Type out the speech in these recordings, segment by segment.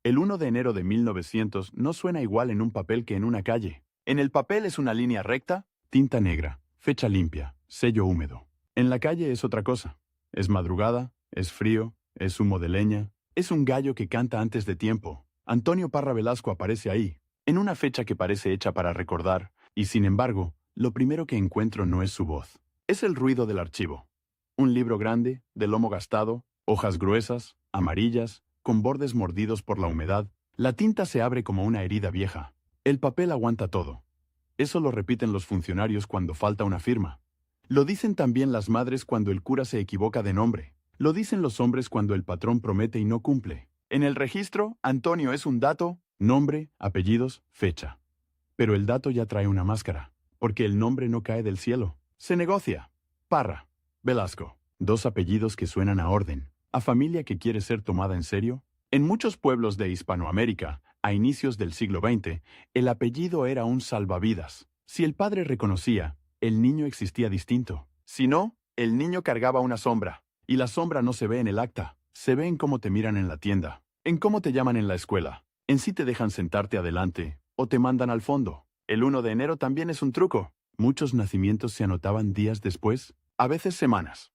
El 1 de enero de 1900 no suena igual en un papel que en una calle. En el papel es una línea recta, tinta negra, fecha limpia, sello húmedo. En la calle es otra cosa. Es madrugada, es frío, es humo de leña, es un gallo que canta antes de tiempo. Antonio Parra Velasco aparece ahí, en una fecha que parece hecha para recordar, y sin embargo, lo primero que encuentro no es su voz. Es el ruido del archivo. Un libro grande, de lomo gastado, hojas gruesas, amarillas, con bordes mordidos por la humedad. La tinta se abre como una herida vieja. El papel aguanta todo. Eso lo repiten los funcionarios cuando falta una firma. Lo dicen también las madres cuando el cura se equivoca de nombre. Lo dicen los hombres cuando el patrón promete y no cumple. En el registro, Antonio es un dato, nombre, apellidos, fecha. Pero el dato ya trae una máscara, porque el nombre no cae del cielo. Se negocia. Parra, Velasco. Dos apellidos que suenan a orden. ¿A familia que quiere ser tomada en serio? En muchos pueblos de Hispanoamérica, a inicios del siglo XX, el apellido era un salvavidas. Si el padre reconocía, el niño existía distinto. Si no, el niño cargaba una sombra. Y la sombra no se ve en el acta, se ve en cómo te miran en la tienda, en cómo te llaman en la escuela, en si te dejan sentarte adelante o te mandan al fondo. El 1 de enero también es un truco. Muchos nacimientos se anotaban días después, a veces semanas.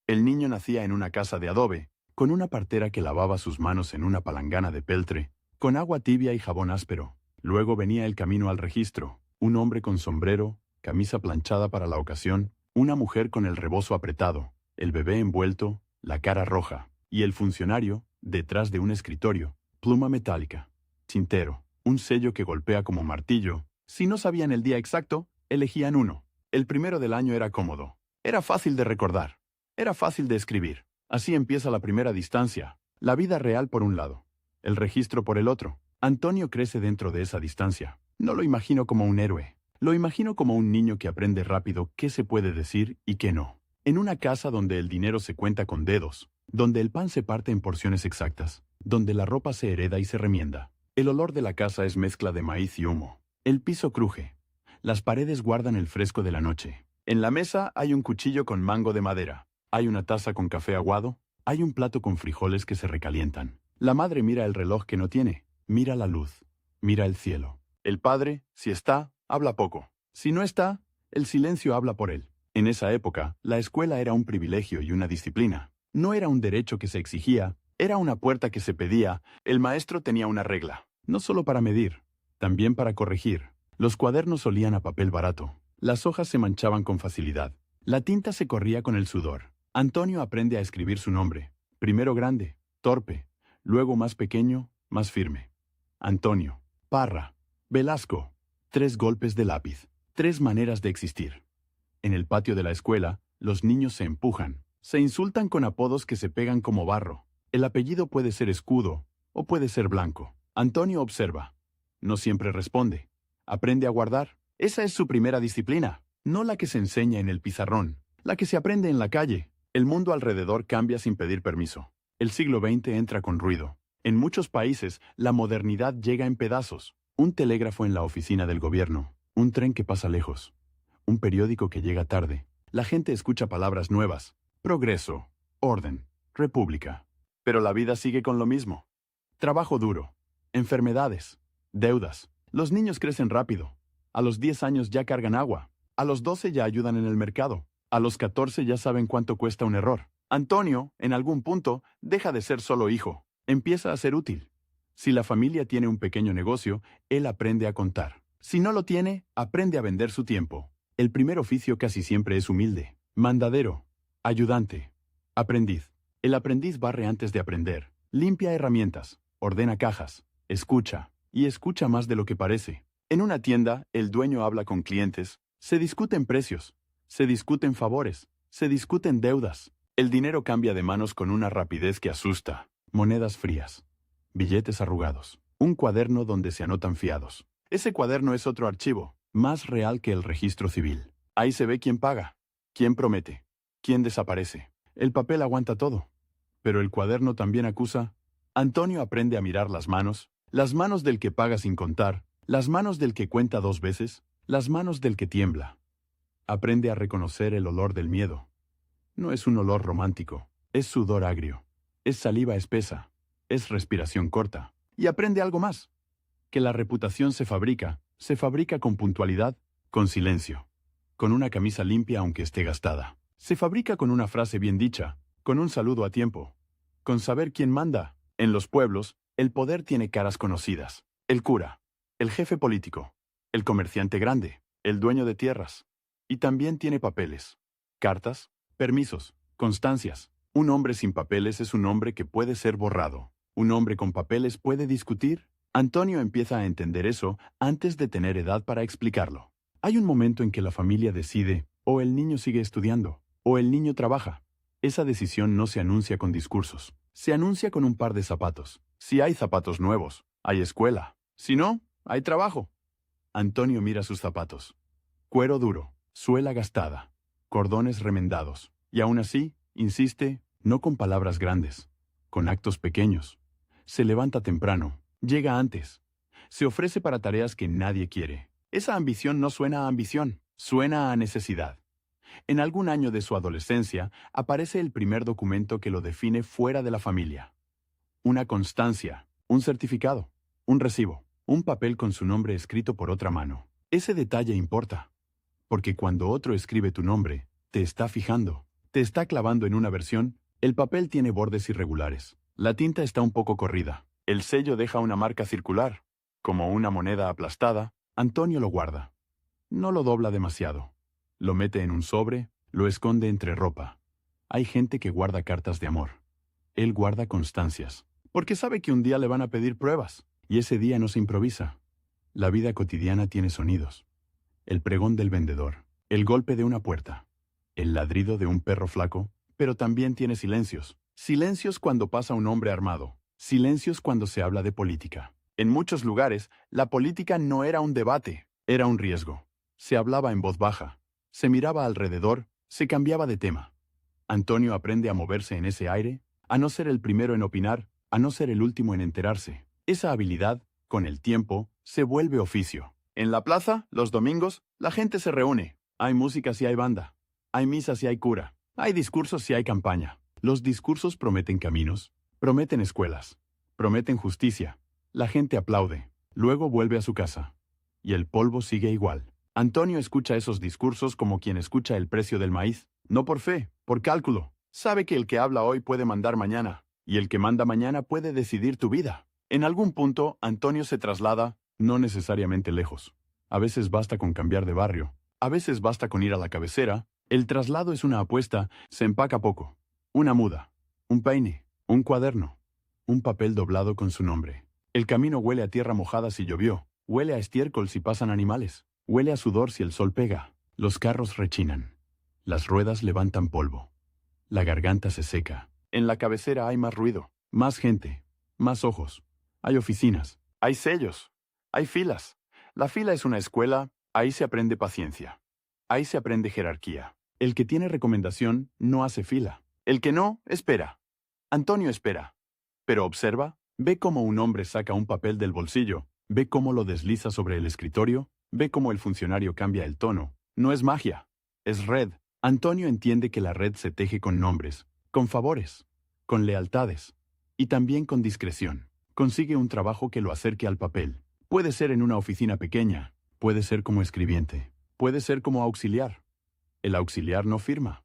El niño nacía en una casa de adobe, con una partera que lavaba sus manos en una palangana de peltre, con agua tibia y jabón áspero. Luego venía el camino al registro, un hombre con sombrero, camisa planchada para la ocasión, una mujer con el rebozo apretado, el bebé envuelto, la cara roja, y el funcionario, detrás de un escritorio, pluma metálica, tintero, un sello que golpea como martillo. Si no sabían el día exacto, elegían uno. El primero del año era cómodo. Era fácil de recordar. Era fácil de escribir. Así empieza la primera distancia. La vida real por un lado. El registro por el otro. Antonio crece dentro de esa distancia. No lo imagino como un héroe. Lo imagino como un niño que aprende rápido qué se puede decir y qué no. En una casa donde el dinero se cuenta con dedos, donde el pan se parte en porciones exactas, donde la ropa se hereda y se remienda. El olor de la casa es mezcla de maíz y humo. El piso cruje. Las paredes guardan el fresco de la noche. En la mesa hay un cuchillo con mango de madera. Hay una taza con café aguado. Hay un plato con frijoles que se recalientan. La madre mira el reloj que no tiene. Mira la luz. Mira el cielo. El padre, si está, habla poco. Si no está, el silencio habla por él. En esa época, la escuela era un privilegio y una disciplina. No era un derecho que se exigía, era una puerta que se pedía. El maestro tenía una regla. No solo para medir, también para corregir. Los cuadernos olían a papel barato. Las hojas se manchaban con facilidad. La tinta se corría con el sudor. Antonio aprende a escribir su nombre. Primero grande, torpe. Luego más pequeño, más firme. Antonio, Parra, Velasco. 3 golpes de lápiz. 3 maneras de existir. En el patio de la escuela, los niños se empujan. Se insultan con apodos que se pegan como barro. El apellido puede ser Escudo o puede ser Blanco. Antonio observa. No siempre responde. Aprende a guardar. Esa es su primera disciplina. No la que se enseña en el pizarrón. La que se aprende en la calle. El mundo alrededor cambia sin pedir permiso. El siglo XX entra con ruido. En muchos países, la modernidad llega en pedazos. Un telégrafo en la oficina del gobierno. Un tren que pasa lejos. Un periódico que llega tarde. La gente escucha palabras nuevas. Progreso, orden, república. Pero la vida sigue con lo mismo. Trabajo duro, enfermedades, deudas. Los niños crecen rápido. A los 10 años ya cargan agua. A los 12 ya ayudan en el mercado. A los 14 ya saben cuánto cuesta un error. Antonio, en algún punto, deja de ser solo hijo. Empieza a ser útil. Si la familia tiene un pequeño negocio, él aprende a contar. Si no lo tiene, aprende a vender su tiempo. El primer oficio casi siempre es humilde. Mandadero, ayudante, aprendiz. El aprendiz barre antes de aprender. Limpia herramientas, ordena cajas, escucha, y escucha más de lo que parece. En una tienda, el dueño habla con clientes. Se discuten precios, se discuten favores, se discuten deudas. El dinero cambia de manos con una rapidez que asusta. Monedas frías, billetes arrugados, un cuaderno donde se anotan fiados. Ese cuaderno es otro archivo, más real que el registro civil. Ahí se ve quién paga, quién promete, quién desaparece. El papel aguanta todo, pero el cuaderno también acusa. Antonio aprende a mirar las manos del que paga sin contar, las manos del que cuenta 2 veces, las manos del que tiembla. Aprende a reconocer el olor del miedo. No es un olor romántico, es sudor agrio, es saliva espesa, es respiración corta. Y aprende algo más. Que la reputación se fabrica con puntualidad, con silencio, con una camisa limpia aunque esté gastada. Se fabrica con una frase bien dicha, con un saludo a tiempo, con saber quién manda. En los pueblos, el poder tiene caras conocidas. El cura, el jefe político, el comerciante grande, el dueño de tierras. Y también tiene papeles, cartas, permisos, constancias. Un hombre sin papeles es un hombre que puede ser borrado. Un hombre con papeles puede discutir. Antonio empieza a entender eso antes de tener edad para explicarlo. Hay un momento en que la familia decide, o el niño sigue estudiando, o el niño trabaja. Esa decisión no se anuncia con discursos. Se anuncia con un par de zapatos. Si hay zapatos nuevos, hay escuela. Si no, hay trabajo. Antonio mira sus zapatos. Cuero duro, suela gastada, cordones remendados. Y aún así, insiste, no con palabras grandes, con actos pequeños. Se levanta temprano, llega antes. Se ofrece para tareas que nadie quiere. Esa ambición no suena a ambición, suena a necesidad. En algún año de su adolescencia, aparece el primer documento que lo define fuera de la familia. Una constancia, un certificado, un recibo, un papel con su nombre escrito por otra mano. Ese detalle importa, porque cuando otro escribe tu nombre, te está fijando, te está clavando en una versión. El papel tiene bordes irregulares. La tinta está un poco corrida. El sello deja una marca circular, como una moneda aplastada. Antonio lo guarda. No lo dobla demasiado. Lo mete en un sobre, lo esconde entre ropa. Hay gente que guarda cartas de amor. Él guarda constancias, porque sabe que un día le van a pedir pruebas, y ese día no se improvisa. La vida cotidiana tiene sonidos. El pregón del vendedor, el golpe de una puerta, el ladrido de un perro flaco, pero también tiene silencios. Silencios cuando pasa un hombre armado. Silencios cuando se habla de política. En muchos lugares, la política no era un debate, era un riesgo. Se hablaba en voz baja, se miraba alrededor, se cambiaba de tema. Antonio aprende a moverse en ese aire, a no ser el primero en opinar, a no ser el último en enterarse. Esa habilidad, con el tiempo, se vuelve oficio. En la plaza, los domingos, la gente se reúne. Hay música si hay banda. Hay misa si hay cura. Hay discursos si hay campaña. Los discursos prometen caminos, prometen escuelas, prometen justicia. La gente aplaude. Luego vuelve a su casa. Y el polvo sigue igual. Antonio escucha esos discursos como quien escucha el precio del maíz. No por fe, por cálculo. Sabe que el que habla hoy puede mandar mañana. Y el que manda mañana puede decidir tu vida. En algún punto, Antonio se traslada, no necesariamente lejos. A veces basta con cambiar de barrio. A veces basta con ir a la cabecera. El traslado es una apuesta, se empaca poco. Una muda, un peine, un cuaderno, un papel doblado con su nombre. El camino huele a tierra mojada si llovió, huele a estiércol si pasan animales, huele a sudor si el sol pega. Los carros rechinan. Las ruedas levantan polvo. La garganta se seca. En la cabecera hay más ruido, más gente, más ojos. Hay oficinas, hay sellos, hay filas. La fila es una escuela, ahí se aprende paciencia. Ahí se aprende jerarquía. El que tiene recomendación no hace fila. El que no, espera. Antonio espera. Pero observa, ve cómo un hombre saca un papel del bolsillo, ve cómo lo desliza sobre el escritorio, ve cómo el funcionario cambia el tono. No es magia, es red. Antonio entiende que la red se teje con nombres, con favores, con lealtades y también con discreción. Consigue un trabajo que lo acerque al papel. Puede ser en una oficina pequeña, puede ser como escribiente, puede ser como auxiliar. El auxiliar no firma,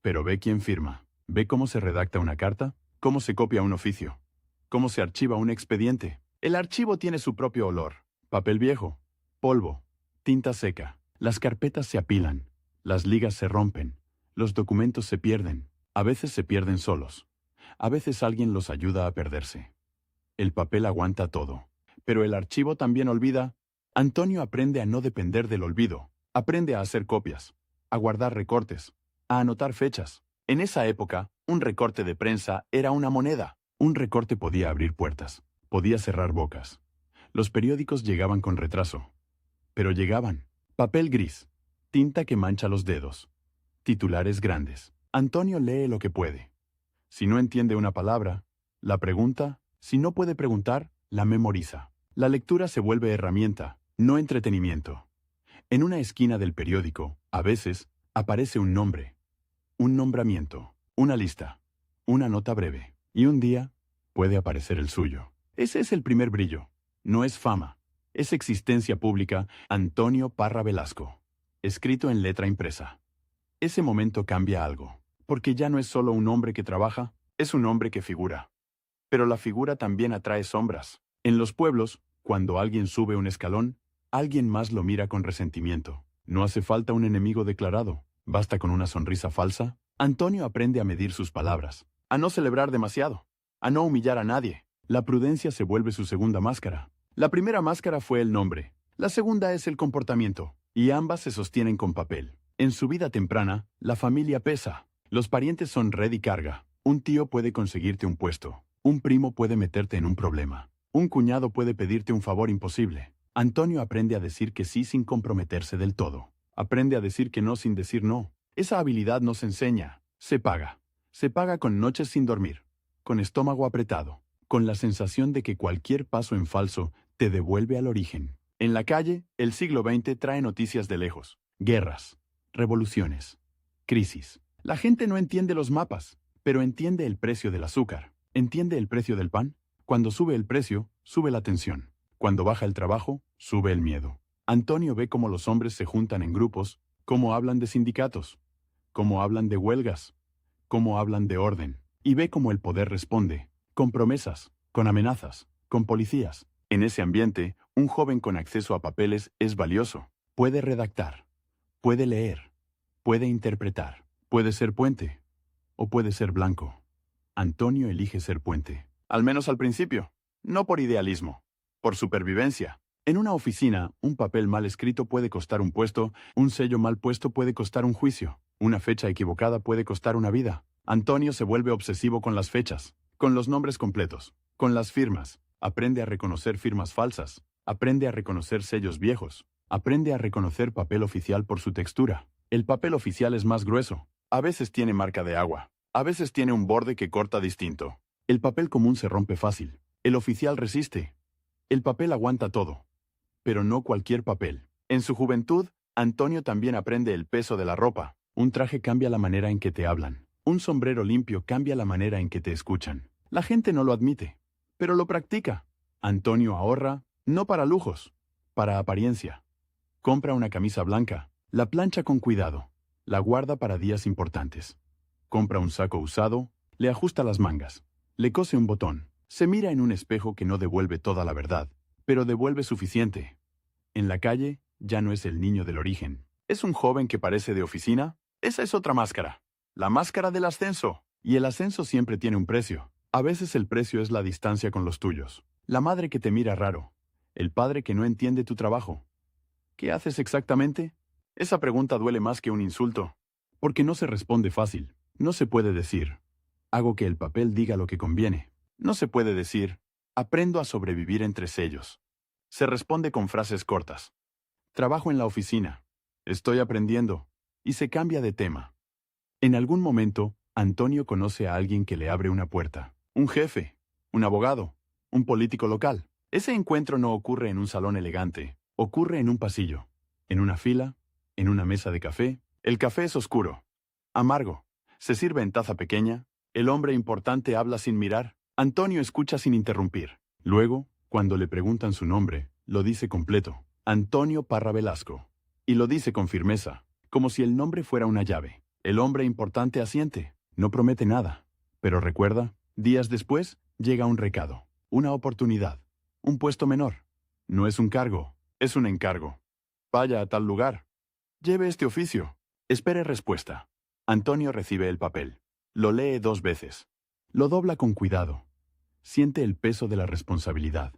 pero ve quién firma. Ve cómo se redacta una carta, cómo se copia un oficio, cómo se archiva un expediente. El archivo tiene su propio olor. Papel viejo, polvo, tinta seca. Las carpetas se apilan, las ligas se rompen, los documentos se pierden. A veces se pierden solos. A veces alguien los ayuda a perderse. El papel aguanta todo. Pero el archivo también olvida. Antonio aprende a no depender del olvido. Aprende a hacer copias, a guardar recortes, a anotar fechas. En esa época, un recorte de prensa era una moneda. Un recorte podía abrir puertas, podía cerrar bocas. Los periódicos llegaban con retraso. Pero llegaban. Papel gris, tinta que mancha los dedos, titulares grandes. Antonio lee lo que puede. Si no entiende una palabra, la pregunta. Si no puede preguntar, la memoriza. La lectura se vuelve herramienta, no entretenimiento. En una esquina del periódico, a veces, aparece un nombre, un nombramiento, una lista, una nota breve. Y un día, puede aparecer el suyo. Ese es el primer brillo. No es fama. Es existencia pública. Antonio Parra Velasco. Escrito en letra impresa. Ese momento cambia algo. Porque ya no es solo un hombre que trabaja, es un hombre que figura. Pero la figura también atrae sombras. En los pueblos, cuando alguien sube un escalón, alguien más lo mira con resentimiento. No hace falta un enemigo declarado. Basta con una sonrisa falsa. Antonio aprende a medir sus palabras, a no celebrar demasiado, a no humillar a nadie. La prudencia se vuelve su segunda máscara. La primera máscara fue el nombre. La segunda es el comportamiento. Y ambas se sostienen con papel. En su vida temprana, la familia pesa. Los parientes son red y carga. Un tío puede conseguirte un puesto. Un primo puede meterte en un problema. Un cuñado puede pedirte un favor imposible. Antonio aprende a decir que sí sin comprometerse del todo. Aprende a decir que no sin decir no. Esa habilidad no se enseña, se paga. Se paga con noches sin dormir, con estómago apretado, con la sensación de que cualquier paso en falso te devuelve al origen. En la calle, el siglo XX trae noticias de lejos. Guerras, revoluciones, crisis. La gente no entiende los mapas, pero entiende el precio del azúcar. ¿Entiende el precio del pan? Cuando sube el precio, sube la tensión. Cuando baja el trabajo, sube el miedo. Antonio ve cómo los hombres se juntan en grupos, cómo hablan de sindicatos, cómo hablan de huelgas, cómo hablan de orden, y ve cómo el poder responde, con promesas, con amenazas, con policías. En ese ambiente, un joven con acceso a papeles es valioso. Puede redactar, puede leer, puede interpretar, puede ser puente, o puede ser blanco. Antonio elige ser puente, al menos al principio, no por idealismo, por supervivencia. En una oficina, un papel mal escrito puede costar un puesto, un sello mal puesto puede costar un juicio, una fecha equivocada puede costar una vida. Antonio se vuelve obsesivo con las fechas, con los nombres completos, con las firmas. Aprende a reconocer firmas falsas, aprende a reconocer sellos viejos, aprende a reconocer papel oficial por su textura. El papel oficial es más grueso, a veces tiene marca de agua, a veces tiene un borde que corta distinto. El papel común se rompe fácil, el oficial resiste. El papel aguanta todo. Pero no cualquier papel. En su juventud, Antonio también aprende el peso de la ropa. Un traje cambia la manera en que te hablan. Un sombrero limpio cambia la manera en que te escuchan. La gente no lo admite, pero lo practica. Antonio ahorra, no para lujos, para apariencia. Compra una camisa blanca, la plancha con cuidado, la guarda para días importantes. Compra un saco usado, le ajusta las mangas, le cose un botón. Se mira en un espejo que no devuelve toda la verdad, pero devuelve suficiente. En la calle, ya no es el niño del origen. ¿Es un joven que parece de oficina? Esa es otra máscara. La máscara del ascenso. Y el ascenso siempre tiene un precio. A veces el precio es la distancia con los tuyos. La madre que te mira raro. El padre que no entiende tu trabajo. ¿Qué haces exactamente? Esa pregunta duele más que un insulto. Porque no se responde fácil. No se puede decir, hago que el papel diga lo que conviene. No se puede decir, aprendo a sobrevivir entre sellos. Se responde con frases cortas. Trabajo en la oficina. Estoy aprendiendo. Y se cambia de tema. En algún momento, Antonio conoce a alguien que le abre una puerta. Un jefe, un abogado, un político local. Ese encuentro no ocurre en un salón elegante. Ocurre en un pasillo, en una fila, en una mesa de café. El café es oscuro, amargo. Se sirve en taza pequeña. El hombre importante habla sin mirar. Antonio escucha sin interrumpir. Luego, cuando le preguntan su nombre, lo dice completo. Antonio Parra Velasco. Y lo dice con firmeza, como si el nombre fuera una llave. El hombre importante asiente. No promete nada. Pero recuerda, días después, llega un recado. Una oportunidad. Un puesto menor. No es un cargo, es un encargo. Vaya a tal lugar. Lleve este oficio. Espere respuesta. Antonio recibe el papel. Lo lee 2 veces. Lo dobla con cuidado. Siente el peso de la responsabilidad.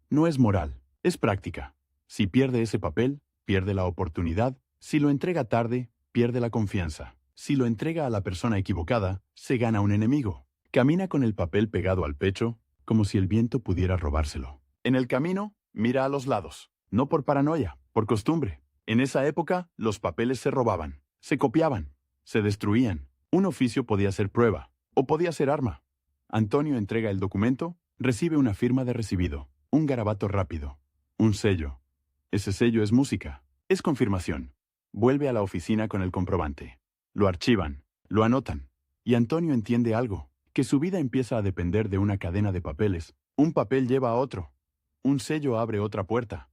No es moral, es práctica. Si pierde ese papel, pierde la oportunidad. Si lo entrega tarde, pierde la confianza. Si lo entrega a la persona equivocada, se gana un enemigo. Camina con el papel pegado al pecho, como si el viento pudiera robárselo. En el camino, mira a los lados. No por paranoia, por costumbre. En esa época, los papeles se robaban, se copiaban, se destruían. Un oficio podía ser prueba, o podía ser arma. Antonio entrega el documento, recibe una firma de recibido, un garabato rápido, un sello. Ese sello es música, es confirmación. Vuelve a la oficina con el comprobante. Lo archivan, lo anotan. Y Antonio entiende algo, que su vida empieza a depender de una cadena de papeles, Un papel lleva a otro. Un sello abre otra puerta.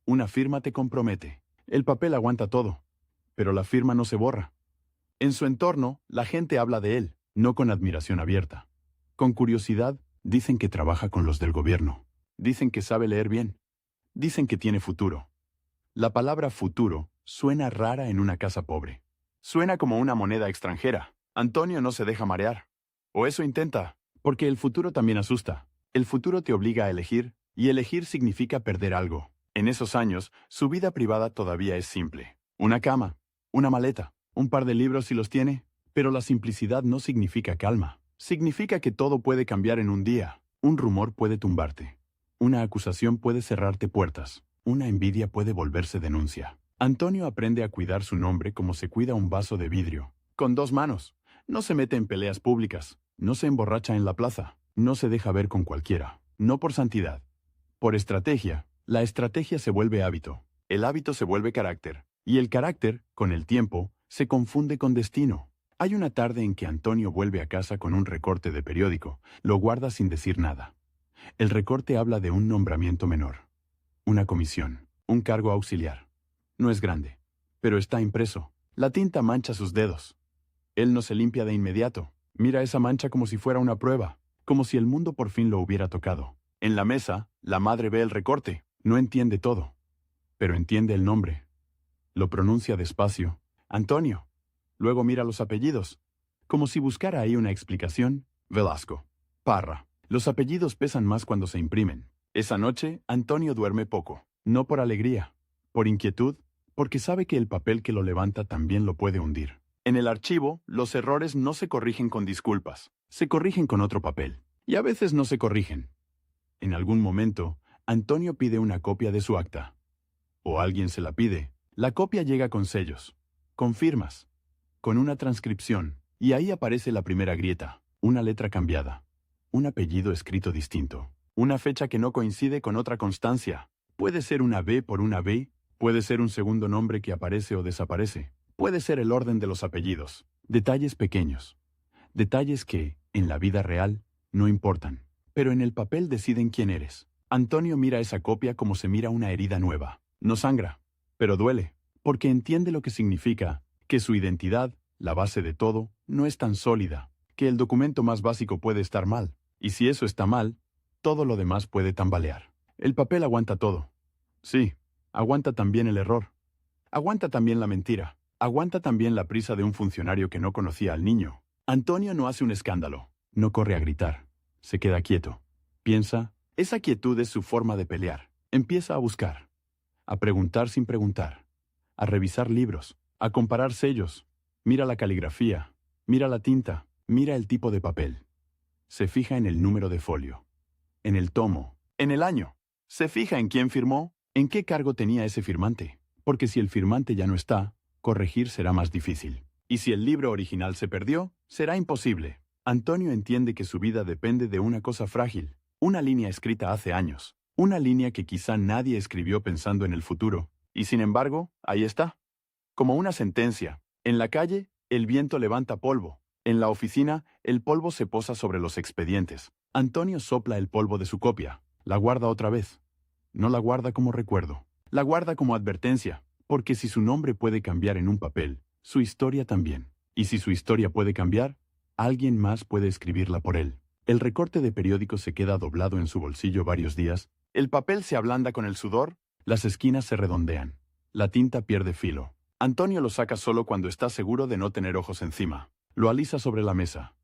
Una firma te compromete. El papel aguanta todo, pero la firma no se borra. En su entorno, la gente habla de él, no con admiración abierta. Con curiosidad, dicen que trabaja con los del gobierno. Dicen que sabe leer bien. Dicen que tiene futuro. La palabra futuro suena rara en una casa pobre. Suena como una moneda extranjera. Antonio no se deja marear. O eso intenta, porque el futuro también asusta. El futuro te obliga a elegir, y elegir significa perder algo. En esos años, su vida privada todavía es simple. Una cama, una maleta, un par de libros si los tiene, pero la simplicidad no significa calma. Significa que todo puede cambiar en un día. Un rumor puede tumbarte. Una acusación puede cerrarte puertas. Una envidia puede volverse denuncia. Antonio aprende a cuidar su nombre como se cuida un vaso de vidrio. Con 2 manos. No se mete en peleas públicas. No se emborracha en la plaza. No se deja ver con cualquiera. No por santidad. Por estrategia. La estrategia se vuelve hábito. El hábito se vuelve carácter. Y el carácter, con el tiempo, se confunde con destino. Hay una tarde en que Antonio vuelve a casa con un recorte de periódico. Lo guarda sin decir nada. El recorte habla de un nombramiento menor. Una comisión. Un cargo auxiliar. No es grande, pero está impreso. La tinta mancha sus dedos. Él no se limpia de inmediato. Mira esa mancha como si fuera una prueba, como si el mundo por fin lo hubiera tocado. En la mesa, la madre ve el recorte. No entiende todo, pero entiende el nombre. Lo pronuncia despacio. Antonio. Luego mira los apellidos, como si buscara ahí una explicación. Velasco. Parra. Los apellidos pesan más cuando se imprimen. Esa noche, Antonio duerme poco. No por alegría, por inquietud, porque sabe que el papel que lo levanta también lo puede hundir. En el archivo, los errores no se corrigen con disculpas, se corrigen con otro papel. Y a veces no se corrigen. En algún momento, Antonio pide una copia de su acta. O alguien se la pide. La copia llega con sellos, con firmas, con una transcripción, y ahí aparece la primera grieta, una letra cambiada, un apellido escrito distinto, una fecha que no coincide con otra constancia. Puede ser una B por una B, puede ser un segundo nombre que aparece o desaparece, puede ser el orden de los apellidos. Detalles pequeños. Detalles que, en la vida real, no importan, pero en el papel deciden quién eres. Antonio mira esa copia como se mira una herida nueva. No sangra, pero duele, porque entiende lo que significa, que su identidad, la base de todo, no es tan sólida, que el documento más básico puede estar mal, y si eso está mal, todo lo demás puede tambalear. El papel aguanta todo. Sí, aguanta también el error. Aguanta también la mentira. Aguanta también la prisa de un funcionario que no conocía al niño. Antonio no hace un escándalo. No corre a gritar. Se queda quieto. Piensa. Esa quietud es su forma de pelear. Empieza a buscar. A preguntar sin preguntar. A revisar libros. A comparar sellos. Mira la caligrafía. Mira la tinta. Mira el tipo de papel. Se fija en el número de folio. En el tomo. En el año. Se fija en quién firmó. En qué cargo tenía ese firmante. Porque si el firmante ya no está, corregir será más difícil. Y si el libro original se perdió, será imposible. Antonio entiende que su vida depende de una cosa frágil. Una línea escrita hace años. Una línea que quizá nadie escribió pensando en el futuro. Y sin embargo, ahí está. Como una sentencia. En la calle, el viento levanta polvo. En la oficina, el polvo se posa sobre los expedientes. Antonio sopla el polvo de su copia. La guarda otra vez. No la guarda como recuerdo. La guarda como advertencia. Porque si su nombre puede cambiar en un papel, su historia también. Y si su historia puede cambiar, alguien más puede escribirla por él. El recorte de periódico se queda doblado en su bolsillo varios días. El papel se ablanda con el sudor. Las esquinas se redondean. La tinta pierde filo. Antonio lo saca solo cuando está seguro de no tener ojos encima. Lo alisa sobre la mesa.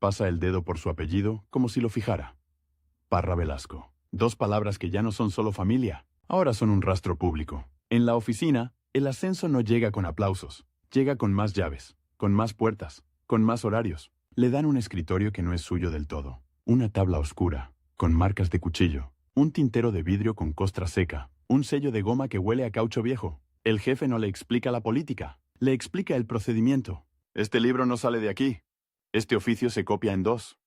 Pasa el dedo por su apellido como si lo fijara. Parra Velasco. 2 palabras que ya no son solo familia. Ahora son un rastro público. En la oficina, el ascenso no llega con aplausos. Llega con más llaves, con más puertas, con más horarios. Le dan un escritorio que no es suyo del todo. Una tabla oscura, con marcas de cuchillo. Un tintero de vidrio con costra seca. Un sello de goma que huele a caucho viejo. El jefe no le explica la política. Le explica el procedimiento. Este libro no sale de aquí. Este oficio se copia en 2.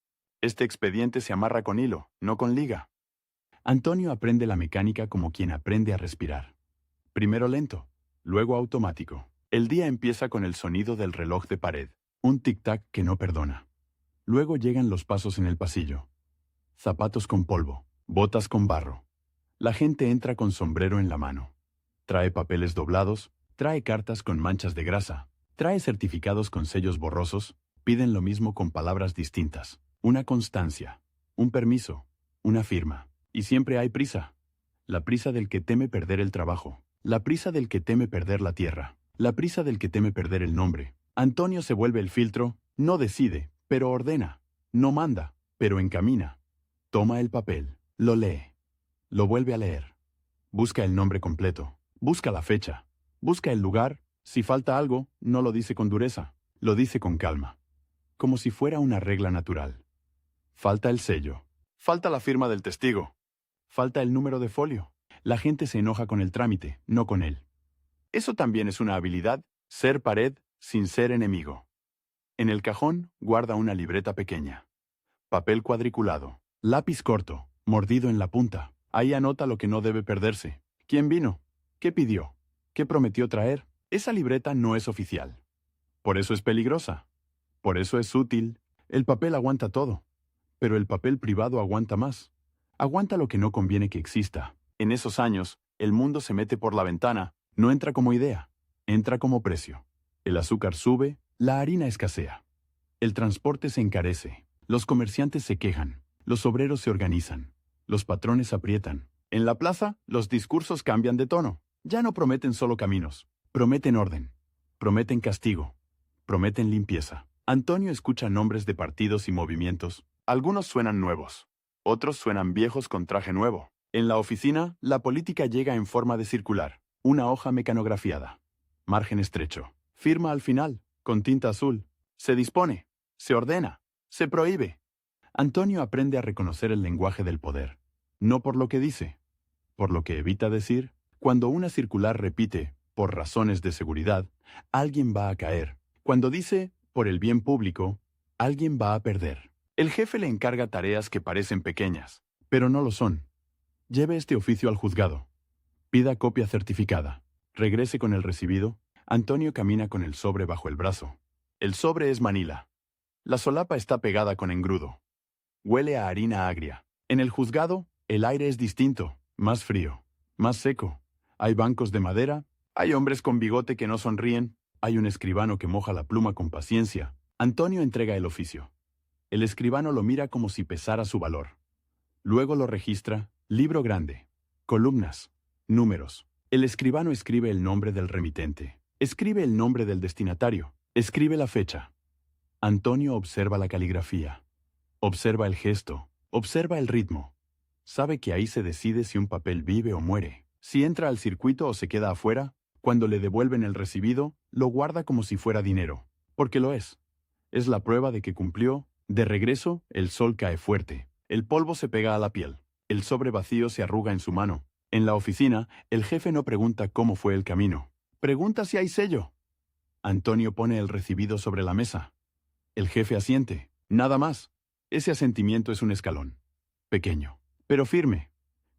Este expediente se amarra con hilo, no con liga. Antonio aprende la mecánica como quien aprende a respirar. Primero lento, luego automático. El día empieza con el sonido del reloj de pared. Un tic-tac que no perdona. Luego llegan los pasos en el pasillo. zapatos con polvo, botas con barro. La gente entra con sombrero en la mano. Trae papeles doblados, trae cartas con manchas de grasa, trae certificados con sellos borrosos, piden lo mismo con palabras distintas. Una constancia, un permiso, una firma. Y siempre hay prisa. La prisa del que teme perder el trabajo, la prisa del que teme perder la tierra, la prisa del que teme perder el nombre. Antonio se vuelve el filtro, no decide, pero ordena, no manda, pero encamina. Toma el papel, lo lee, lo vuelve a leer. Busca el nombre completo, busca la fecha, busca el lugar. Si falta algo, no lo dice con dureza, lo dice con calma, como si fuera una regla natural. Falta el sello, falta la firma del testigo, falta el número de folio. La gente se enoja con el trámite, no con él. Eso también es una habilidad, ser pared sin ser enemigo. En el cajón guarda una libreta pequeña. Papel cuadriculado, lápiz corto, mordido en la punta. Ahí anota lo que no debe perderse. ¿Quién vino? ¿Qué pidió? ¿Qué prometió traer? Esa libreta no es oficial. Por eso es peligrosa. Por eso es útil. El papel aguanta todo. Pero el papel privado aguanta más. Aguanta lo que no conviene que exista. En esos años, el mundo se mete por la ventana. No entra como idea. Entra como precio. El azúcar sube, la harina escasea. El transporte se encarece. Los comerciantes se quejan. Los obreros se organizan. Los patrones aprietan. En la plaza, los discursos cambian de tono. Ya no prometen solo caminos. Prometen orden. Prometen castigo. Prometen limpieza. Antonio escucha nombres de partidos y movimientos. Algunos suenan nuevos. Otros suenan viejos con traje nuevo. En la oficina, la política llega en forma de circular. Una hoja mecanografiada. Margen estrecho. Firma al final, con tinta azul. Se dispone. Se ordena. Se prohíbe. Antonio aprende a reconocer el lenguaje del poder. No por lo que dice, por lo que evita decir. Cuando una circular repite, por razones de seguridad, alguien va a caer. Cuando dice, por el bien público, alguien va a perder. El jefe le encarga tareas que parecen pequeñas, pero no lo son. Lleve este oficio al juzgado. Pida copia certificada. Regrese con el recibido. Antonio camina con el sobre bajo el brazo. El sobre es Manila. La solapa está pegada con engrudo. Huele a harina agria. En el juzgado, el aire es distinto, más frío, más seco. Hay bancos de madera, hay hombres con bigote que no sonríen, hay un escribano que moja la pluma con paciencia. Antonio entrega el oficio. El escribano lo mira como si pesara su valor. Luego lo registra, libro grande, columnas, números. El escribano escribe el nombre del remitente, escribe el nombre del destinatario, escribe la fecha. Antonio observa la caligrafía, observa el gesto, observa el ritmo. Sabe que ahí se decide si un papel vive o muere, si entra al circuito o se queda afuera. Cuando le devuelven el recibido, lo guarda como si fuera dinero, porque lo es. Es la prueba de que cumplió. De regreso, el sol cae fuerte. El polvo se pega a la piel. El sobre vacío se arruga en su mano. En la oficina, el jefe no pregunta cómo fue el camino. Pregunta si hay sello. Antonio pone el recibido sobre la mesa. El jefe asiente. Nada más. Ese asentimiento es un escalón. Pequeño, pero firme.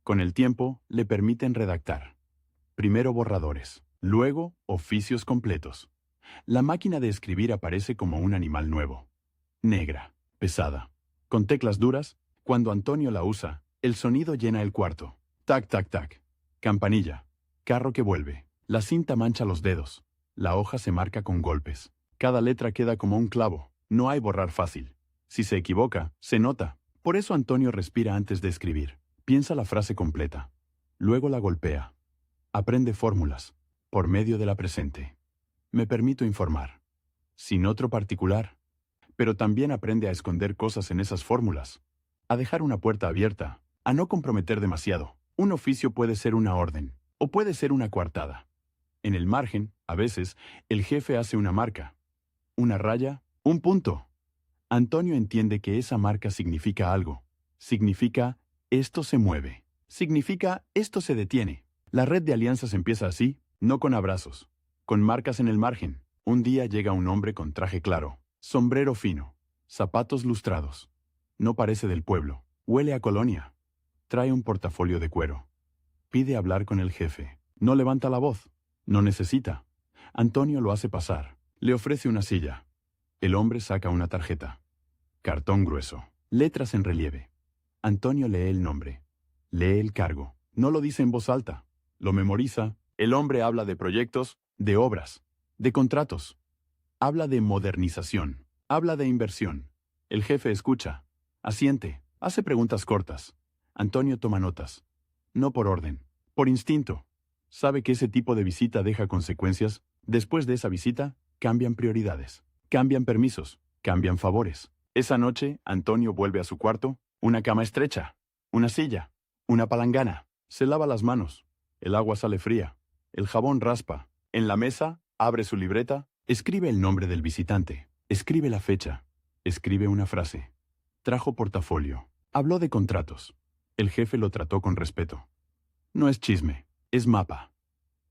Con el tiempo, le permiten redactar. Primero borradores. Luego, oficios completos. La máquina de escribir aparece como un animal nuevo. Negra, pesada, con teclas duras. Cuando Antonio la usa, el sonido llena el cuarto. Tac, tac, tac. Campanilla. Carro que vuelve. La cinta mancha los dedos. La hoja se marca con golpes. Cada letra queda como un clavo. No hay borrar fácil. Si se equivoca, se nota. Por eso Antonio respira antes de escribir. Piensa la frase completa. Luego la golpea. Aprende fórmulas. Por medio de la presente. Me permito informar. Sin otro particular. Pero también aprende a esconder cosas en esas fórmulas. A dejar una puerta abierta. A no comprometer demasiado. Un oficio puede ser una orden. O puede ser una coartada. En el margen, a veces, el jefe hace una marca. Una raya, un punto. Antonio entiende que esa marca significa algo. Significa, esto se mueve. Significa, esto se detiene. La red de alianzas empieza así, no con abrazos. Con marcas en el margen. Un día llega un hombre con traje claro. Sombrero fino. Zapatos lustrados. No parece del pueblo. Huele a colonia. Trae un portafolio de cuero. Pide hablar con el jefe. No levanta la voz. No necesita. Antonio lo hace pasar. Le ofrece una silla. El hombre saca una tarjeta. Cartón grueso. Letras en relieve. Antonio lee el nombre. Lee el cargo. No lo dice en voz alta. Lo memoriza. El hombre habla de proyectos, de obras, de contratos. Habla de modernización. Habla de inversión. El jefe escucha. Asiente. Hace preguntas cortas. Antonio toma notas. No por orden. Por instinto. Sabe que ese tipo de visita deja consecuencias. Después de esa visita, cambian prioridades. Cambian permisos. Cambian favores. Esa noche, Antonio vuelve a su cuarto. Una cama estrecha. Una silla. Una palangana. Se lava las manos. El agua sale fría. El jabón raspa. En la mesa, abre su libreta. Escribe el nombre del visitante. Escribe la fecha. Escribe una frase. Trajo portafolio. Habló de contratos. El jefe lo trató con respeto. No es chisme, es mapa.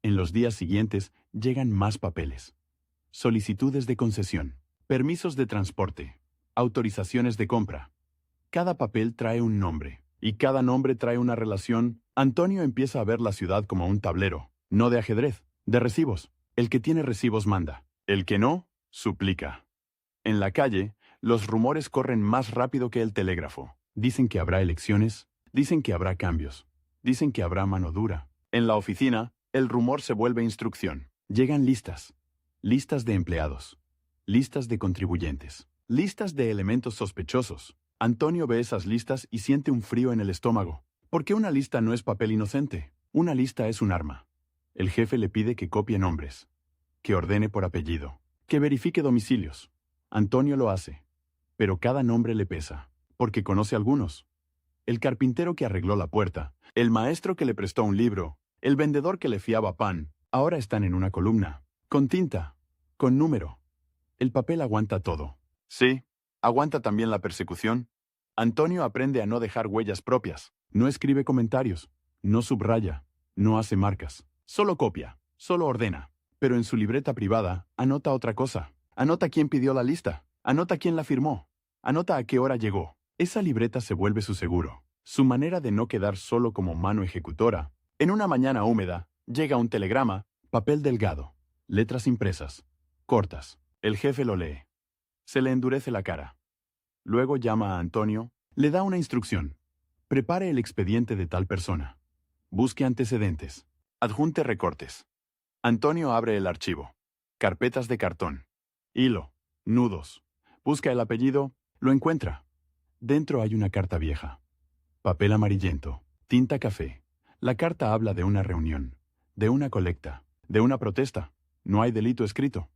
En los días siguientes llegan más papeles. Solicitudes de concesión. Permisos de transporte. Autorizaciones de compra. Cada papel trae un nombre. Y cada nombre trae una relación. Antonio empieza a ver la ciudad como un tablero. No de ajedrez, de recibos. El que tiene recibos manda. El que no, suplica. En la calle, los rumores corren más rápido que el telégrafo. Dicen que habrá elecciones, dicen que habrá cambios, dicen que habrá mano dura. En la oficina, el rumor se vuelve instrucción. Llegan listas. Listas de empleados. Listas de contribuyentes. Listas de elementos sospechosos. Antonio ve esas listas y siente un frío en el estómago. Porque una lista no es papel inocente. Una lista es un arma. El jefe le pide que copie nombres. Que ordene por apellido. Que verifique domicilios. Antonio lo hace. Pero cada nombre le pesa. Porque conoce algunos. El carpintero que arregló la puerta. El maestro que le prestó un libro. El vendedor que le fiaba pan. Ahora están en una columna. Con tinta. Con número. El papel aguanta todo. Sí, aguanta también la persecución. Antonio aprende a no dejar huellas propias. No escribe comentarios. No subraya. No hace marcas. Solo copia. Solo ordena. Pero en su libreta privada, anota otra cosa. Anota quién pidió la lista. Anota quién la firmó. Anota a qué hora llegó. Esa libreta se vuelve su seguro. Su manera de no quedar solo como mano ejecutora. En una mañana húmeda, llega un telegrama, papel delgado, letras impresas, cortas. El jefe lo lee. Se le endurece la cara. Luego llama a Antonio, le da una instrucción. Prepare el expediente de tal persona. Busque antecedentes. Adjunte recortes. Antonio abre el archivo. Carpetas de cartón. Hilo. Nudos. Busca el apellido. Lo encuentra. Dentro hay una carta vieja. Papel amarillento. Tinta café. La carta habla de una reunión. De una colecta. De una protesta. No hay delito escrito.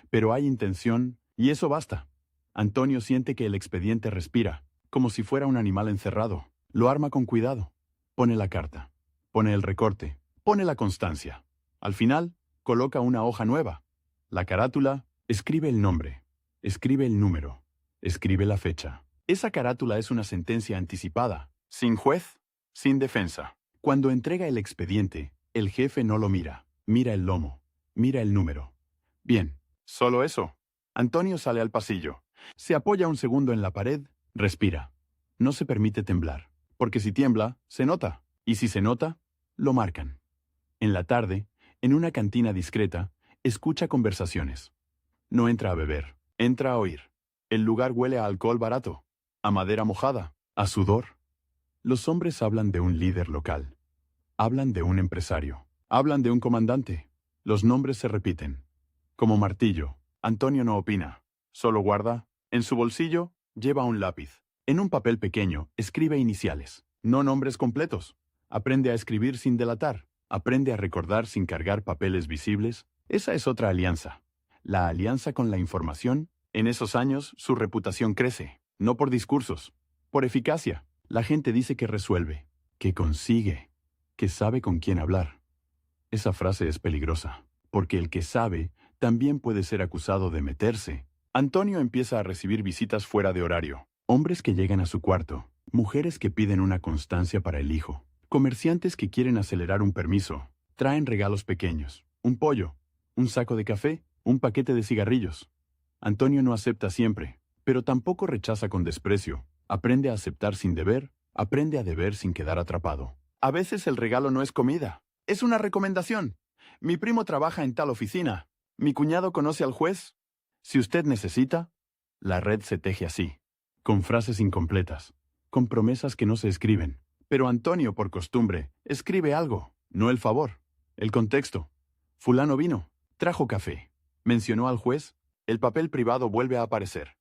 Pero hay intención, y eso basta. Antonio siente que el expediente respira, como si fuera un animal encerrado. Lo arma con cuidado. Pone la carta. Pone el recorte. Pone la constancia. Al final, coloca una hoja nueva. La carátula, escribe el nombre. Escribe el número. Escribe la fecha. Esa carátula es una sentencia anticipada. Sin juez, sin defensa. Cuando entrega el expediente, el jefe no lo mira. Mira el lomo. Mira el número. Bien. Solo eso. Antonio sale al pasillo. Se apoya un segundo en la pared. Respira. No se permite temblar. Porque si tiembla, se nota. Y si se nota, lo marcan. En la tarde, en una cantina discreta, escucha conversaciones. No entra a beber. Entra a oír. El lugar huele a alcohol barato. A madera mojada. A sudor. Los hombres hablan de un líder local. Hablan de un empresario. Hablan de un comandante. Los nombres se repiten. Como martillo. Antonio no opina. Solo guarda. En su bolsillo, lleva un lápiz. En un papel pequeño, escribe iniciales. No nombres completos. Aprende a escribir sin delatar. Aprende a recordar sin cargar papeles visibles. Esa es otra alianza. La alianza con la información. En esos años, su reputación crece. No por discursos. Por eficacia. La gente dice que resuelve. Que consigue. Que sabe con quién hablar. Esa frase es peligrosa. Porque el que sabe también puede ser acusado de meterse. Antonio empieza a recibir visitas fuera de horario. Hombres que llegan a su cuarto. Mujeres que piden una constancia para el hijo. Comerciantes que quieren acelerar un permiso. Traen regalos pequeños. Un pollo. Un saco de café. Un paquete de cigarrillos. Antonio no acepta siempre, pero tampoco rechaza con desprecio. Aprende a aceptar sin deber. Aprende a deber sin quedar atrapado. A veces el regalo no es comida. Es una recomendación. Mi primo trabaja en tal oficina. Mi cuñado conoce al juez. Si usted necesita, la red se teje así, con frases incompletas, con promesas que no se escriben. Pero Antonio, por costumbre, escribe algo, no el favor, el contexto. Fulano vino, trajo café. Mencionó al juez, el papel privado vuelve a aparecer.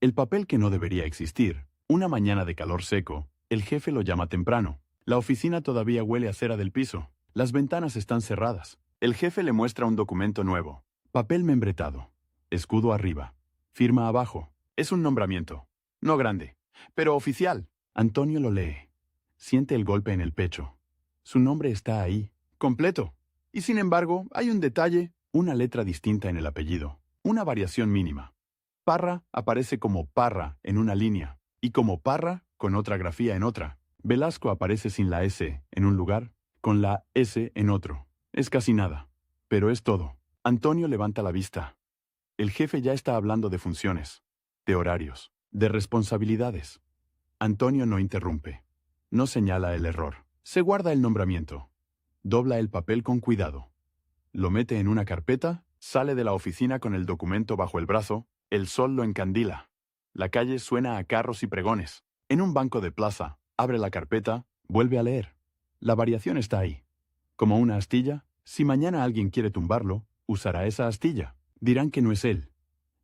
El papel que no debería existir. Una mañana de calor seco, el jefe lo llama temprano. La oficina todavía huele a cera del piso. Las ventanas están cerradas. El jefe le muestra un documento nuevo. Papel membretado. Escudo arriba. Firma abajo. Es un nombramiento. No grande, pero oficial. Antonio lo lee. Siente el golpe en el pecho. Su nombre está ahí, completo. Y sin embargo, hay un detalle, una letra distinta en el apellido. Una variación mínima. Parra aparece como Parra en una línea, y como Parra con otra grafía en otra. Velasco aparece sin la S en un lugar, con la S en otro. Es casi nada. Pero es todo. Antonio levanta la vista. El jefe ya está hablando de funciones, de horarios, de responsabilidades. Antonio no interrumpe. No señala el error. Se guarda el nombramiento. Dobla el papel con cuidado. Lo mete en una carpeta, sale de la oficina con el documento bajo el brazo, el sol lo encandila. La calle suena a carros y pregones. En un banco de plaza, abre la carpeta, vuelve a leer. La variación está ahí. Como una astilla, si mañana alguien quiere tumbarlo, usará esa astilla. Dirán que no es él.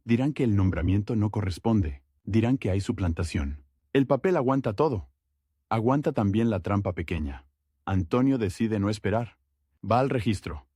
Dirán que el nombramiento no corresponde. Dirán que hay suplantación. El papel aguanta todo. Aguanta también la trampa pequeña. Antonio decide no esperar. Va al registro.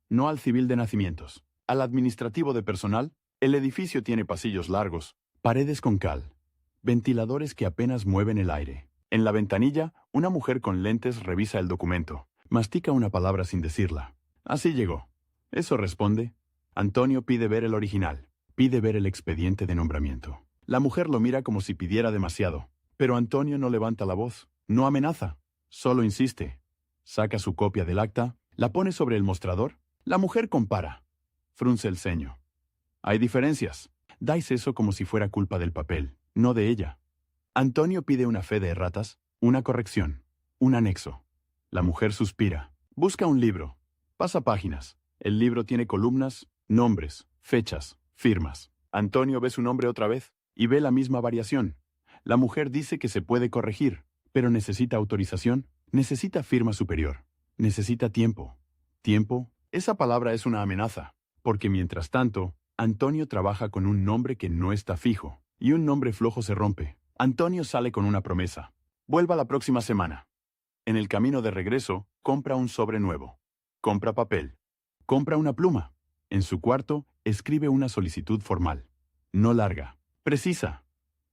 No al civil de nacimientos. Al administrativo de personal. El edificio tiene pasillos largos, paredes con cal, ventiladores que apenas mueven el aire. En la ventanilla, una mujer con lentes revisa el documento. Mastica una palabra sin decirla. Así llegó. Eso responde. Antonio pide ver el original. Pide ver el expediente de nombramiento. La mujer lo mira como si pidiera demasiado. Pero Antonio no levanta la voz. No amenaza, solo insiste. Saca su copia del acta, la pone sobre el mostrador. La mujer compara. Frunce el ceño. Hay diferencias. Dais eso como si fuera culpa del papel, no de ella. Antonio pide una fe de erratas, una corrección, un anexo. La mujer suspira. Busca un libro. Pasa páginas. El libro tiene columnas, nombres, fechas, firmas. Antonio ve su nombre otra vez y ve la misma variación. La mujer dice que se puede corregir. Pero necesita autorización, necesita firma superior, necesita tiempo. Tiempo, esa palabra es una amenaza, porque mientras tanto, Antonio trabaja con un nombre que no está fijo, y un nombre flojo se rompe. Antonio sale con una promesa. Vuelva la próxima semana. En el camino de regreso, compra un sobre nuevo. Compra papel. Compra una pluma. En su cuarto, escribe una solicitud formal. No larga, precisa.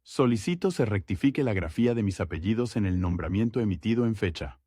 Solicito se rectifique la grafía de mis apellidos en el nombramiento emitido en fecha.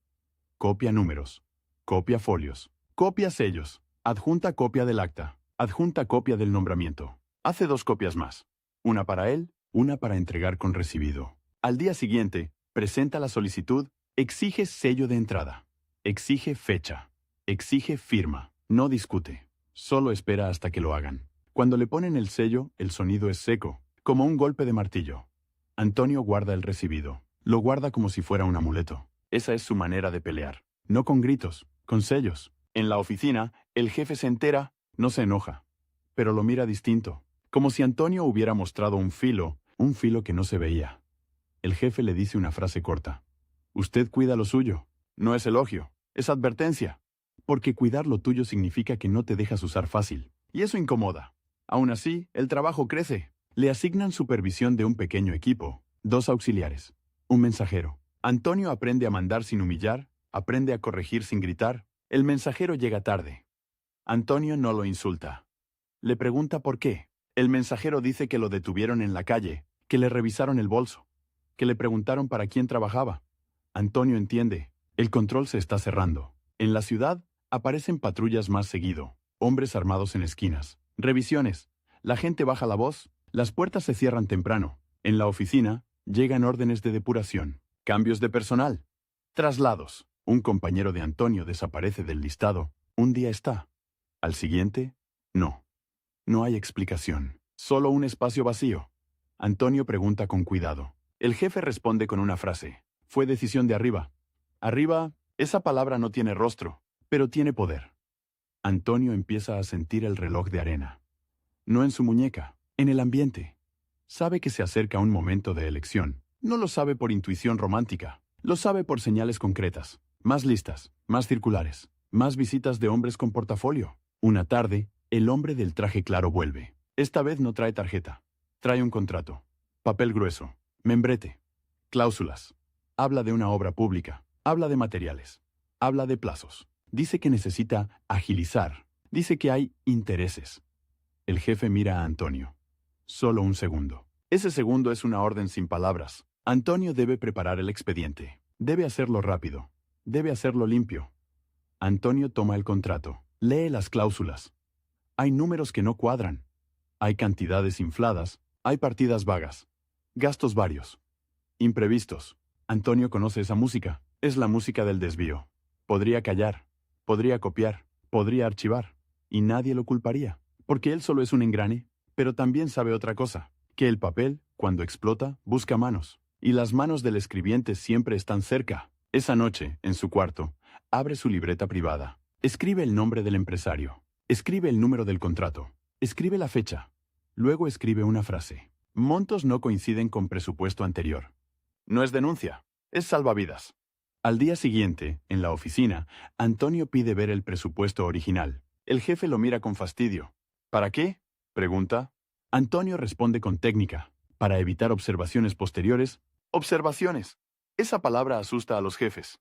Copia números. Copia folios. Copia sellos. Adjunta copia del acta. Adjunta copia del nombramiento. Hace 2 copias más. Una para él, una para entregar con recibido. Al día siguiente, presenta la solicitud, exige sello de entrada. Exige fecha. Exige firma. No discute. Solo espera hasta que lo hagan. Cuando le ponen el sello, el sonido es seco, como un golpe de martillo. Antonio guarda el recibido. Lo guarda como si fuera un amuleto. Esa es su manera de pelear. No con gritos, con sellos. En la oficina, el jefe se entera, no se enoja. Pero lo mira distinto. Como si Antonio hubiera mostrado un filo que no se veía. El jefe le dice una frase corta. Usted cuida lo suyo. No es elogio, es advertencia. Porque cuidar lo tuyo significa que no te dejas usar fácil. Y eso incomoda. Aún así, el trabajo crece. Le asignan supervisión de un pequeño equipo, 2 auxiliares, un mensajero. Antonio aprende a mandar sin humillar, aprende a corregir sin gritar. El mensajero llega tarde. Antonio no lo insulta. Le pregunta por qué. El mensajero dice que lo detuvieron en la calle, que le revisaron el bolso, que le preguntaron para quién trabajaba. Antonio entiende. El control se está cerrando. En la ciudad, aparecen patrullas más seguido, hombres armados en esquinas, revisiones. La gente baja la voz. Las puertas se cierran temprano. En la oficina, llegan órdenes de depuración. Cambios de personal. Traslados. Un compañero de Antonio desaparece del listado. Un día está. Al siguiente, no. No hay explicación. Solo un espacio vacío. Antonio pregunta con cuidado. El jefe responde con una frase. Fue decisión de arriba. Arriba, esa palabra no tiene rostro, pero tiene poder. Antonio empieza a sentir el reloj de arena. No en su muñeca. En el ambiente. Sabe que se acerca un momento de elección, No lo sabe por intuición romántica. Lo sabe por señales concretas. Más listas, más circulares, más visitas de hombres con portafolio. Una tarde, el hombre del traje claro vuelve. Esta vez no trae tarjeta. Trae un contrato. Papel grueso. Membrete. Cláusulas. Habla de una obra pública. Habla de materiales. Habla de plazos. Dice que necesita agilizar. Dice que hay intereses. El jefe mira a Antonio. Solo un segundo. Ese segundo es una orden sin palabras. Antonio debe preparar el expediente. Debe hacerlo rápido. Debe hacerlo limpio. Antonio toma el contrato. Lee las cláusulas. Hay números que no cuadran. Hay cantidades infladas. Hay partidas vagas. Gastos varios. Imprevistos. Antonio conoce esa música. Es la música del desvío. Podría callar. Podría copiar. Podría archivar. Y nadie lo culparía. Porque él solo es un engrane. Pero también sabe otra cosa. Que el papel, cuando explota, busca manos. Y las manos del escribiente siempre están cerca. Esa noche, en su cuarto, abre su libreta privada. Escribe el nombre del empresario. Escribe el número del contrato. Escribe la fecha. Luego escribe una frase. Montos no coinciden con presupuesto anterior. No es denuncia, es salvavidas. Al día siguiente, en la oficina, Antonio pide ver el presupuesto original. El jefe lo mira con fastidio. ¿Para qué?, pregunta. Antonio responde con técnica. Para evitar observaciones posteriores. Observaciones. Esa palabra asusta a los jefes.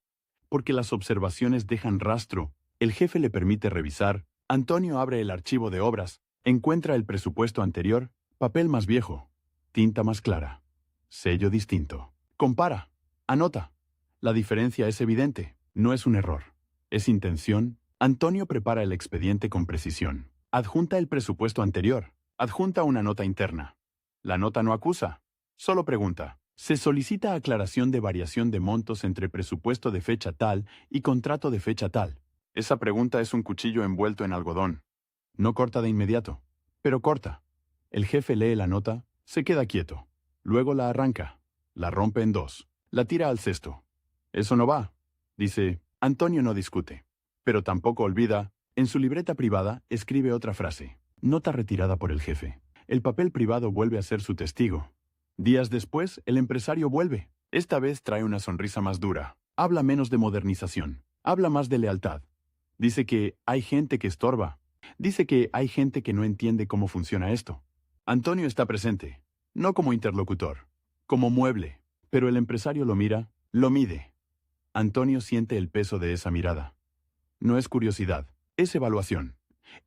Porque las observaciones dejan rastro. El jefe le permite revisar. Antonio abre el archivo de obras. Encuentra el presupuesto anterior. Papel más viejo. Tinta más clara. Sello distinto. Compara. Anota. La diferencia es evidente. No es un error. Es intención. Antonio prepara el expediente con precisión. Adjunta el presupuesto anterior. Adjunta una nota interna. La nota no acusa. Solo pregunta. Se solicita aclaración de variación de montos entre presupuesto de fecha tal y contrato de fecha tal. Esa pregunta es un cuchillo envuelto en algodón. No corta de inmediato, pero corta. El jefe lee la nota, se queda quieto. Luego la arranca. La rompe en dos. La tira al cesto. Eso no va, dice. Antonio no discute. Pero tampoco olvida. En su libreta privada escribe otra frase. Nota retirada por el jefe. El papel privado vuelve a ser su testigo. Días después, el empresario vuelve. Esta vez trae una sonrisa más dura. Habla menos de modernización. Habla más de lealtad. Dice que hay gente que estorba. Dice que hay gente que no entiende cómo funciona esto. Antonio está presente. No como interlocutor. Como mueble. Pero el empresario lo mira, lo mide. Antonio siente el peso de esa mirada. No es curiosidad. Es evaluación.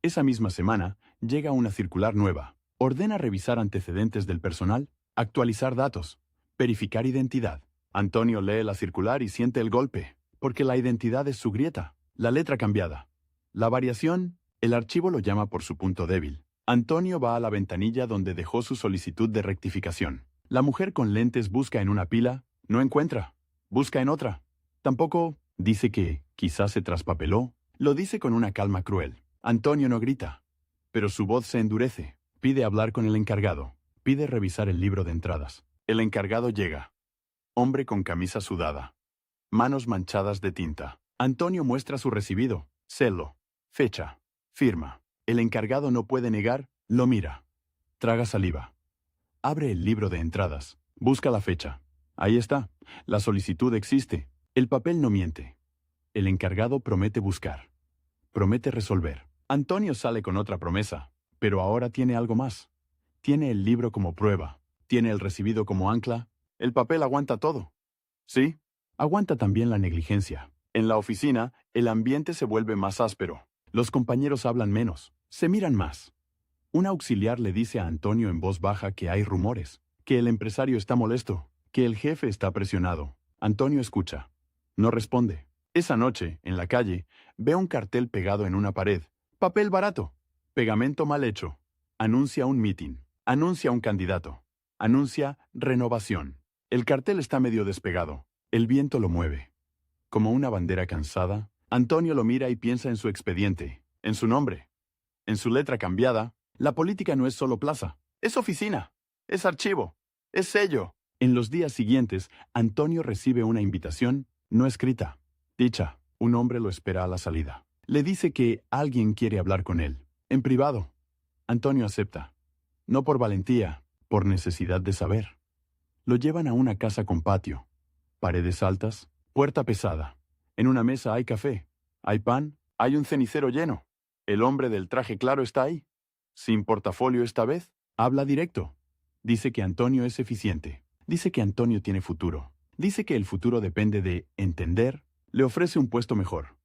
Esa misma semana, llega una circular nueva. Ordena revisar antecedentes del personal. Actualizar datos. Verificar identidad. Antonio lee la circular y siente el golpe, porque la identidad es su grieta, la letra cambiada. La variación, el archivo lo llama por su punto débil. Antonio va a la ventanilla donde dejó su solicitud de rectificación. La mujer con lentes busca en una pila, no encuentra. Busca en otra. Tampoco, dice que, quizás se traspapeló. Lo dice con una calma cruel. Antonio no grita, pero su voz se endurece. Pide hablar con el encargado. Pide revisar el libro de entradas. El encargado llega. Hombre con camisa sudada. Manos manchadas de tinta. Antonio muestra su recibido. Celo. Fecha. Firma. El encargado no puede negar. Lo mira. Traga saliva. Abre el libro de entradas. Busca la fecha. Ahí está. La solicitud existe. El papel no miente. El encargado promete buscar. Promete resolver. Antonio sale con otra promesa. Pero ahora tiene algo más. Tiene el libro como prueba. Tiene el recibido como ancla. El papel aguanta todo. ¿Sí? Aguanta también la negligencia. En la oficina, el ambiente se vuelve más áspero. Los compañeros hablan menos. Se miran más. Un auxiliar le dice a Antonio en voz baja que hay rumores. Que el empresario está molesto. Que el jefe está presionado. Antonio escucha. No responde. Esa noche, en la calle, ve un cartel pegado en una pared. Papel barato. Pegamento mal hecho. Anuncia un mitin. Anuncia un candidato. Anuncia renovación. El cartel está medio despegado. El viento lo mueve. Como una bandera cansada, Antonio lo mira y piensa en su expediente, en su nombre, en su letra cambiada. La política no es solo plaza, es oficina, es archivo, es sello. En los días siguientes, Antonio recibe una invitación, no escrita. Dicha, un hombre lo espera a la salida. Le dice que alguien quiere hablar con él, en privado. Antonio acepta. No por valentía, por necesidad de saber. Lo llevan a una casa con patio. Paredes altas, puerta pesada. En una mesa hay café, hay pan, hay un cenicero lleno. El hombre del traje claro está ahí. Sin portafolio esta vez, habla directo. Dice que Antonio es eficiente. Dice que Antonio tiene futuro. Dice que el futuro depende de entender. Le ofrece un puesto mejor.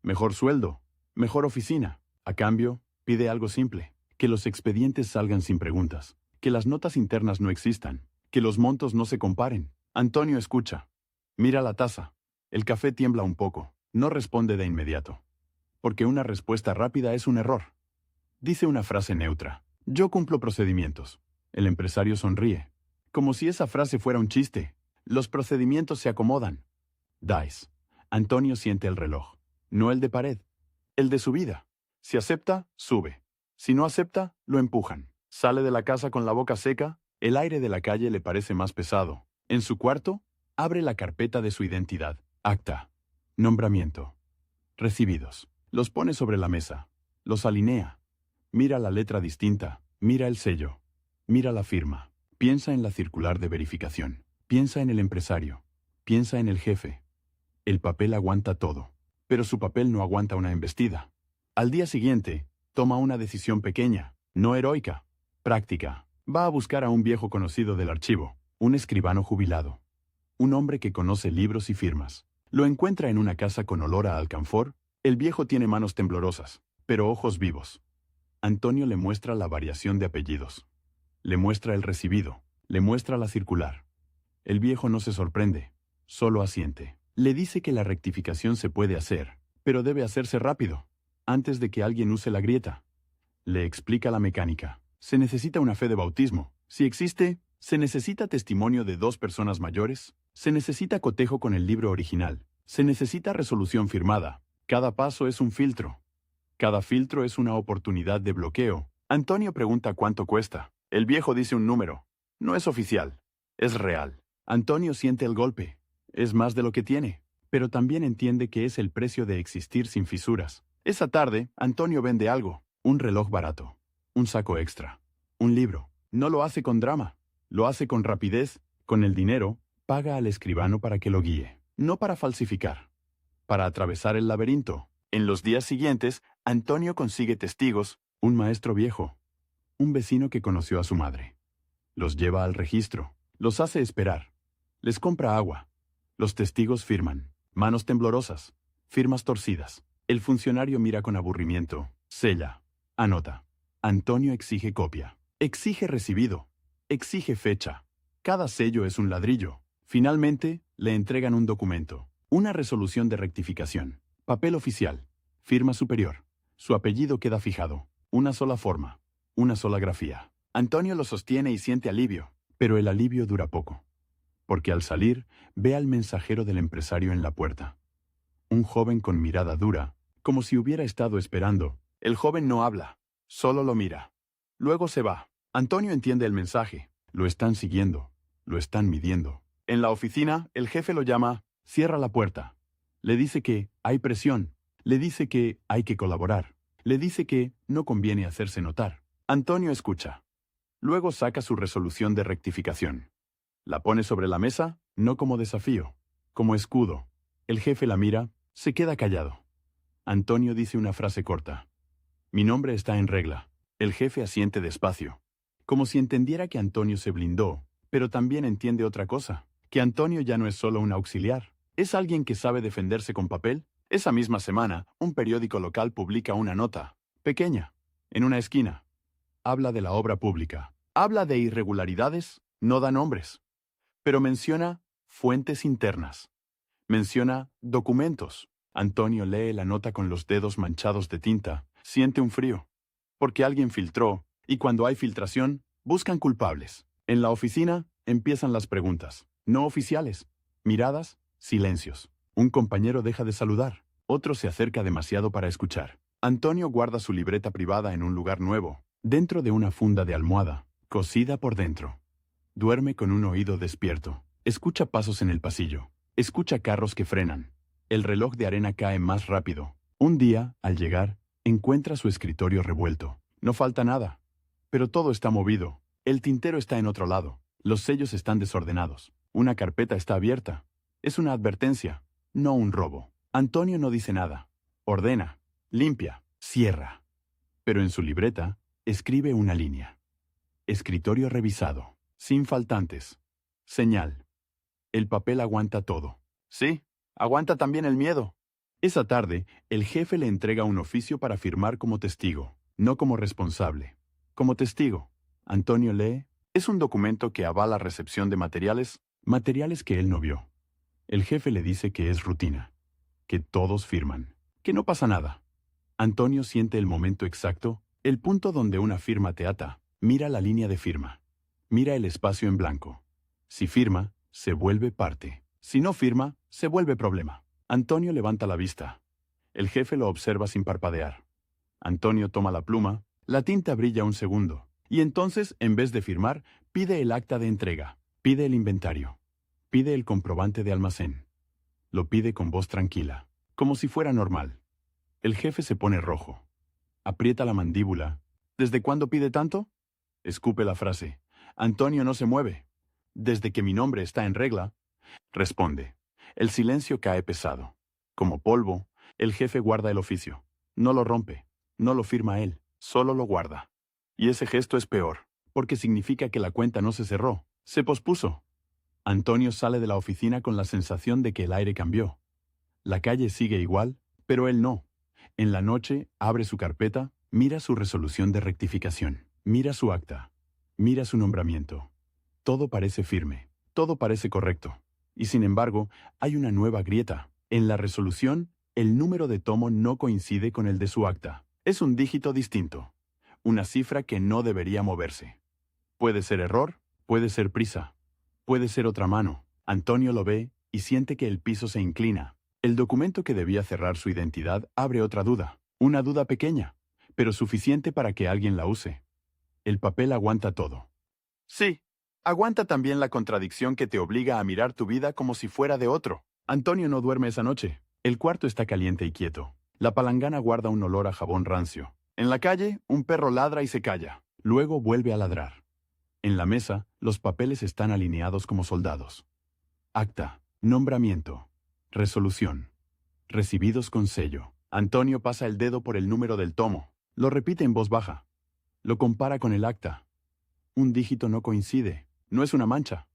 Mejor sueldo. Mejor oficina. A cambio, pide algo simple. Que los expedientes salgan sin preguntas. Que las notas internas no existan. Que los montos no se comparen. Antonio escucha. Mira la taza. El café tiembla un poco. No responde de inmediato. Porque una respuesta rápida es un error. Dice una frase neutra. Yo cumplo procedimientos. El empresario sonríe. Como si esa frase fuera un chiste. Los procedimientos se acomodan. Dice. Antonio siente el reloj. No el de pared. El de subida. Si acepta, sube. Si no acepta, lo empujan. Sale de la casa con la boca seca. El aire de la calle le parece más pesado. En su cuarto, abre la carpeta de su identidad. Acta. Nombramiento. Recibidos. Los pone sobre la mesa. Los alinea. Mira la letra distinta. Mira el sello. Mira la firma. Piensa en la circular de verificación. Piensa en el empresario. Piensa en el jefe. El papel aguanta todo. Pero su papel no aguanta una embestida. Al día siguiente, toma una decisión pequeña, no heroica, práctica. Va a buscar a un viejo conocido del archivo, un escribano jubilado. Un hombre que conoce libros y firmas. Lo encuentra en una casa con olor a alcanfor. El viejo tiene manos temblorosas, pero ojos vivos. Antonio le muestra la variación de apellidos. Le muestra el recibido. Le muestra la circular. El viejo no se sorprende, solo asiente. Le dice que la rectificación se puede hacer, pero debe hacerse rápido, antes de que alguien use la grieta. Le explica la mecánica. Se necesita una fe de bautismo. Si existe, se necesita testimonio de 2 personas mayores. Se necesita cotejo con el libro original. Se necesita resolución firmada. Cada paso es un filtro. Cada filtro es una oportunidad de bloqueo. Antonio pregunta cuánto cuesta. El viejo dice un número. No es oficial. Es real. Antonio siente el golpe. Es más de lo que tiene. Pero también entiende que es el precio de existir sin fisuras. Esa tarde, Antonio vende algo. Un reloj barato. Un saco extra. Un libro. No lo hace con drama. Lo hace con rapidez. Con el dinero, paga al escribano para que lo guíe. No para falsificar. Para atravesar el laberinto. En los días siguientes, Antonio consigue testigos. Un maestro viejo. Un vecino que conoció a su madre. Los lleva al registro. Los hace esperar. Les compra agua. Los testigos firman. Manos temblorosas. Firmas torcidas. El funcionario mira con aburrimiento. Sella. Anota. Antonio exige copia. Exige recibido. Exige fecha. Cada sello es un ladrillo. Finalmente, le entregan un documento. Una resolución de rectificación. Papel oficial. Firma superior. Su apellido queda fijado. Una sola forma. Una sola grafía. Antonio lo sostiene y siente alivio. Pero el alivio dura poco. Porque al salir, ve al mensajero del empresario en la puerta. Un joven con mirada dura, como si hubiera estado esperando. El joven no habla, solo lo mira. Luego se va. Antonio entiende el mensaje. Lo están siguiendo. Lo están midiendo. En la oficina, el jefe lo llama, cierra la puerta. Le dice que hay presión. Le dice que hay que colaborar. Le dice que no conviene hacerse notar. Antonio escucha. Luego saca su resolución de rectificación. La pone sobre la mesa, no como desafío, como escudo. El jefe la mira, se queda callado. Antonio dice una frase corta. Mi nombre está en regla. El jefe asiente despacio. Como si entendiera que Antonio se blindó, pero también entiende otra cosa. Que Antonio ya no es solo un auxiliar. Es alguien que sabe defenderse con papel. Esa misma semana, un periódico local publica una nota, pequeña, en una esquina. Habla de la obra pública. Habla de irregularidades, no da nombres. Pero menciona fuentes internas. Menciona documentos. Antonio lee la nota con los dedos manchados de tinta. Siente un frío. Porque alguien filtró, y cuando hay filtración, buscan culpables. En la oficina, empiezan las preguntas. No oficiales. Miradas, silencios. Un compañero deja de saludar. Otro se acerca demasiado para escuchar. Antonio guarda su libreta privada en un lugar nuevo, dentro de una funda de almohada, cosida por dentro. Duerme con un oído despierto. Escucha pasos en el pasillo. Escucha carros que frenan. El reloj de arena cae más rápido. Un día, al llegar, encuentra su escritorio revuelto. No falta nada. Pero todo está movido. El tintero está en otro lado. Los sellos están desordenados. Una carpeta está abierta. Es una advertencia, no un robo. Antonio no dice nada. Ordena, limpia, cierra. Pero en su libreta, escribe una línea. Escritorio revisado, sin faltantes. Señal. El papel aguanta todo. Sí, aguanta también el miedo. Esa tarde, el jefe le entrega un oficio para firmar como testigo, no como responsable. Como testigo, Antonio lee, es un documento que avala recepción de materiales que él no vio. El jefe le dice que es rutina, que todos firman, que no pasa nada. Antonio siente el momento exacto, el punto donde una firma te ata. Mira la línea de firma. Mira el espacio en blanco. Si firma, se vuelve parte. Si no firma, se vuelve problema. Antonio levanta la vista. El jefe lo observa sin parpadear. Antonio toma la pluma, la tinta brilla un segundo, y entonces, en vez de firmar, pide el acta de entrega, pide el inventario, pide el comprobante de almacén. Lo pide con voz tranquila, como si fuera normal. El jefe se pone rojo. Aprieta la mandíbula. ¿Desde cuándo pide tanto? Escupe la frase. Antonio no se mueve. Desde que mi nombre está en regla. Responde. El silencio cae pesado. Como polvo, el jefe guarda el oficio. No lo rompe. No lo firma él. Solo lo guarda. Y ese gesto es peor, porque significa que la cuenta no se cerró. Se pospuso. Antonio sale de la oficina con la sensación de que el aire cambió. La calle sigue igual, pero él no. En la noche, abre su carpeta, mira su resolución de rectificación, mira su acta, mira su nombramiento. Todo parece firme, todo parece correcto. Y sin embargo, hay una nueva grieta. En la resolución, el número de tomo no coincide con el de su acta. Es un dígito distinto, una cifra que no debería moverse. Puede ser error, puede ser prisa, puede ser otra mano. Antonio lo ve y siente que el piso se inclina. El documento que debía cerrar su identidad abre otra duda, una duda pequeña, pero suficiente para que alguien la use. El papel aguanta todo. Sí, aguanta también la contradicción que te obliga a mirar tu vida como si fuera de otro. Antonio no duerme esa noche. El cuarto está caliente y quieto. La palangana guarda un olor a jabón rancio. En la calle, un perro ladra y se calla. Luego vuelve a ladrar. En la mesa, los papeles están alineados como soldados. Acta, nombramiento, resolución. Recibidos con sello. Antonio pasa el dedo por el número del tomo. Lo repite en voz baja. Lo compara con el acta. Un dígito no coincide. No es una mancha.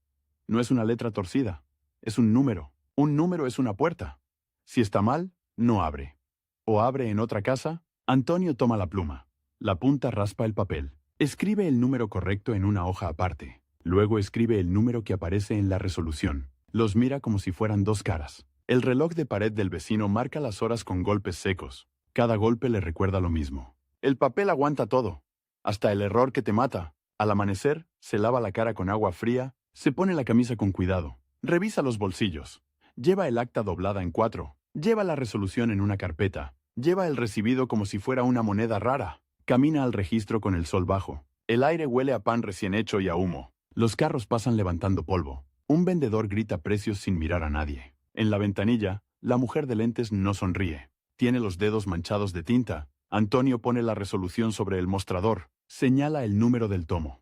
No es una letra torcida. Es un número. Un número es una puerta. Si está mal, no abre. O abre en otra casa. Antonio toma la pluma. La punta raspa el papel. Escribe el número correcto en una hoja aparte. Luego escribe el número que aparece en la resolución. Los mira como si fueran dos caras. El reloj de pared del vecino marca las horas con golpes secos. Cada golpe le recuerda lo mismo. El papel aguanta todo. Hasta el error que te mata. Al amanecer, se lava la cara con agua fría, se pone la camisa con cuidado, revisa los bolsillos, lleva el acta doblada en 4, lleva la resolución en una carpeta, lleva el recibido como si fuera una moneda rara, camina al registro con el sol bajo. El aire huele a pan recién hecho y a humo. Los carros pasan levantando polvo. Un vendedor grita precios sin mirar a nadie. En la ventanilla, la mujer de lentes no sonríe. Tiene los dedos manchados de tinta. Antonio pone la resolución sobre el mostrador. Señala el número del tomo.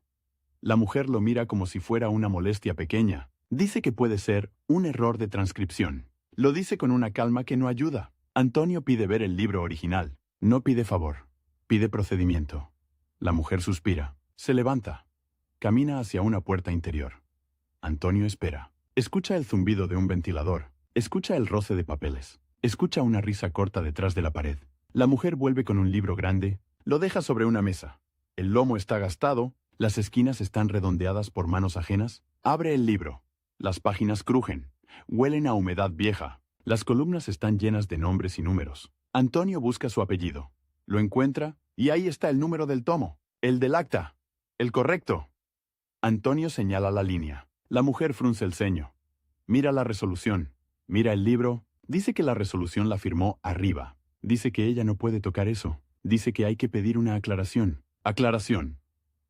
La mujer lo mira como si fuera una molestia pequeña. Dice que puede ser un error de transcripción. Lo dice con una calma que no ayuda. Antonio pide ver el libro original. No pide favor. Pide procedimiento. La mujer suspira. Se levanta. Camina hacia una puerta interior. Antonio espera. Escucha el zumbido de un ventilador. Escucha el roce de papeles. Escucha una risa corta detrás de la pared. La mujer vuelve con un libro grande. Lo deja sobre una mesa. El lomo está gastado, las esquinas están redondeadas por manos ajenas. Abre el libro. Las páginas crujen, huelen a humedad vieja. Las columnas están llenas de nombres y números. Antonio busca su apellido. Lo encuentra y ahí está el número del tomo, el del acta, el correcto. Antonio señala la línea. La mujer frunce el ceño. Mira la resolución, mira el libro. Dice que la resolución la firmó arriba. Dice que ella no puede tocar eso. Dice que hay que pedir una aclaración. Aclaración.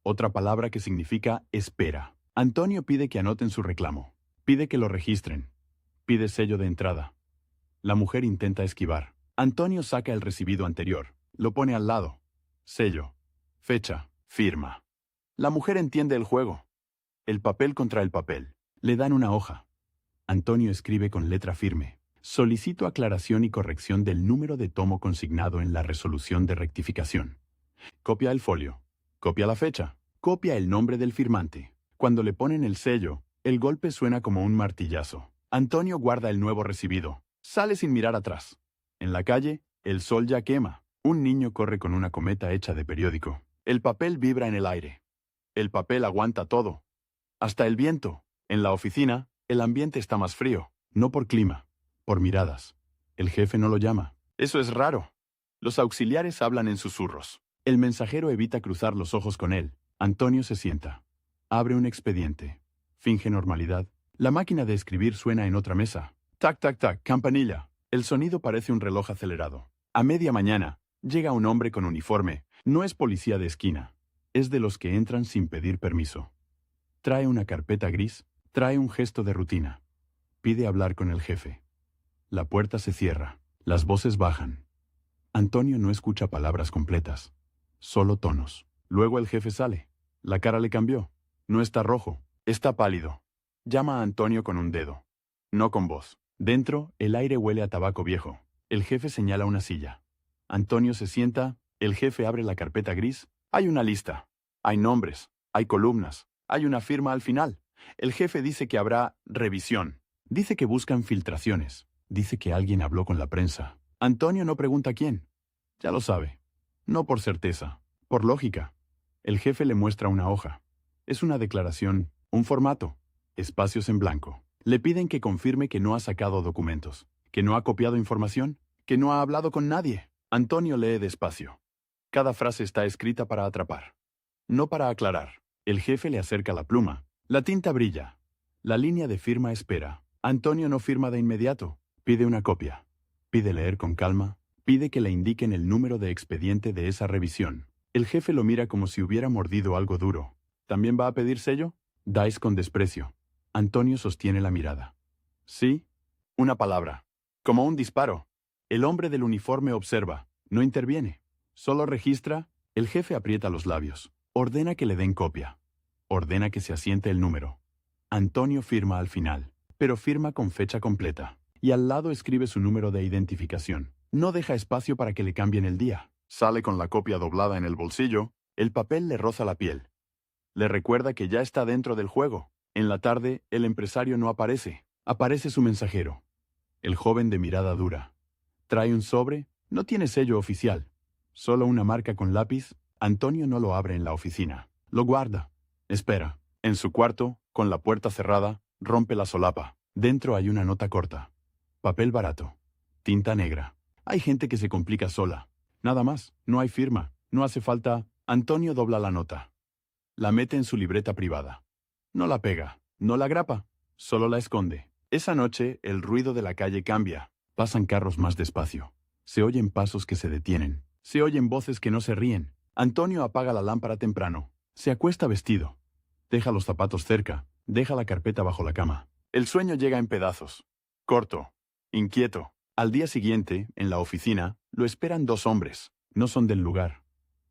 Otra palabra que significa espera. Antonio pide que anoten su reclamo. Pide que lo registren. Pide sello de entrada. La mujer intenta esquivar. Antonio saca el recibido anterior. Lo pone al lado. Sello. Fecha. Firma. La mujer entiende el juego. el papel contra el papel. Le dan una hoja. Antonio escribe con letra firme. Solicito aclaración y corrección del número de tomo consignado en la resolución de rectificación. Copia el folio. Copia la fecha. Copia el nombre del firmante. Cuando le ponen el sello, el golpe suena como un martillazo. Antonio guarda el nuevo recibido. Sale sin mirar atrás. En la calle, el sol ya quema. Un niño corre con una cometa hecha de periódico. El papel vibra en el aire. El papel aguanta todo. Hasta el viento. En la oficina, el ambiente está más frío. No por clima, por miradas. El jefe no lo llama. Eso es raro. Los auxiliares hablan en susurros. El mensajero evita cruzar los ojos con él. Antonio se sienta. Abre un expediente. Finge normalidad. La máquina de escribir suena en otra mesa. Tac, tac, tac, campanilla. El sonido parece un reloj acelerado. A media mañana, llega un hombre con uniforme. No es policía de esquina. Es de los que entran sin pedir permiso. Trae una carpeta gris. Trae un gesto de rutina. Pide hablar con el jefe. La puerta se cierra. Las voces bajan. Antonio no escucha palabras completas. Solo tonos. Luego el jefe sale. La cara le cambió. No está rojo. Está pálido. Llama a Antonio con un dedo. No con voz. Dentro, el aire huele a tabaco viejo. El jefe señala una silla. Antonio se sienta. El jefe abre la carpeta gris. Hay una lista. Hay nombres. Hay columnas. Hay una firma al final. El jefe dice que habrá revisión. Dice que buscan filtraciones. Dice que alguien habló con la prensa. Antonio no pregunta quién. Ya lo sabe. No por certeza. Por lógica. El jefe le muestra una hoja. Es una declaración, un formato. Espacios en blanco. Le piden que confirme que no ha sacado documentos, que no ha copiado información, que no ha hablado con nadie. Antonio lee despacio. Cada frase está escrita para atrapar. No para aclarar. El jefe le acerca la pluma. La tinta brilla. La línea de firma espera. Antonio no firma de inmediato. Pide una copia. Pide leer con calma. Pide que le indiquen el número de expediente de esa revisión. El jefe lo mira como si hubiera mordido algo duro. ¿También va a pedir sello? Dais con desprecio. Antonio sostiene la mirada. Sí, una palabra. Como un disparo. El hombre del uniforme observa. No interviene. Solo registra. El jefe aprieta los labios. Ordena que le den copia. Ordena que se asiente el número. Antonio firma al final, pero firma con fecha completa. Y al lado escribe su número de identificación. No deja espacio para que le cambien el día. Sale con la copia doblada en el bolsillo. El papel le roza la piel. Le recuerda que ya está dentro del juego. En la tarde, el empresario no aparece. Aparece su mensajero. El joven de mirada dura. Trae un sobre. No tiene sello oficial. Solo una marca con lápiz. Antonio no lo abre en la oficina. Lo guarda. Espera. En su cuarto, con la puerta cerrada, rompe la solapa. Dentro hay una nota corta. Papel barato. Tinta negra. Hay gente que se complica sola. Nada más. No hay firma. No hace falta. Antonio dobla la nota. La mete en su libreta privada. No la pega. No la grapa. Solo la esconde. Esa noche, el ruido de la calle cambia. Pasan carros más despacio. Se oyen pasos que se detienen. Se oyen voces que no se ríen. Antonio apaga la lámpara temprano. Se acuesta vestido. Deja los zapatos cerca. Deja la carpeta bajo la cama. El sueño llega en pedazos. Corto. Inquieto. Al día siguiente, en la oficina, lo esperan dos hombres. No son del lugar.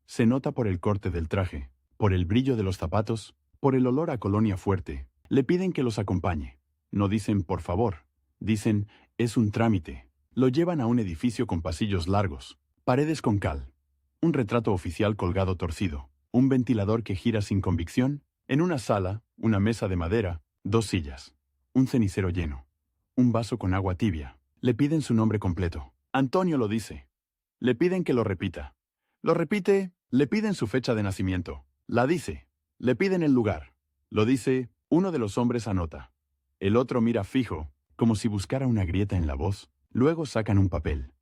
Se nota por el corte del traje, por el brillo de los zapatos, por el olor a colonia fuerte. Le piden que los acompañe. No dicen por favor. Dicen, es un trámite. Lo llevan a un edificio con pasillos largos. Paredes con cal. Un retrato oficial colgado torcido. Un ventilador que gira sin convicción. En una sala, una mesa de madera, dos sillas. Un cenicero lleno. Un vaso con agua tibia. Le piden su nombre completo. Antonio lo dice. Le piden que lo repita. Lo repite. Le piden su fecha de nacimiento. La dice. Le piden el lugar. Lo dice. Uno de los hombres anota. El otro mira fijo, como si buscara una grieta en la voz. Luego sacan un papel.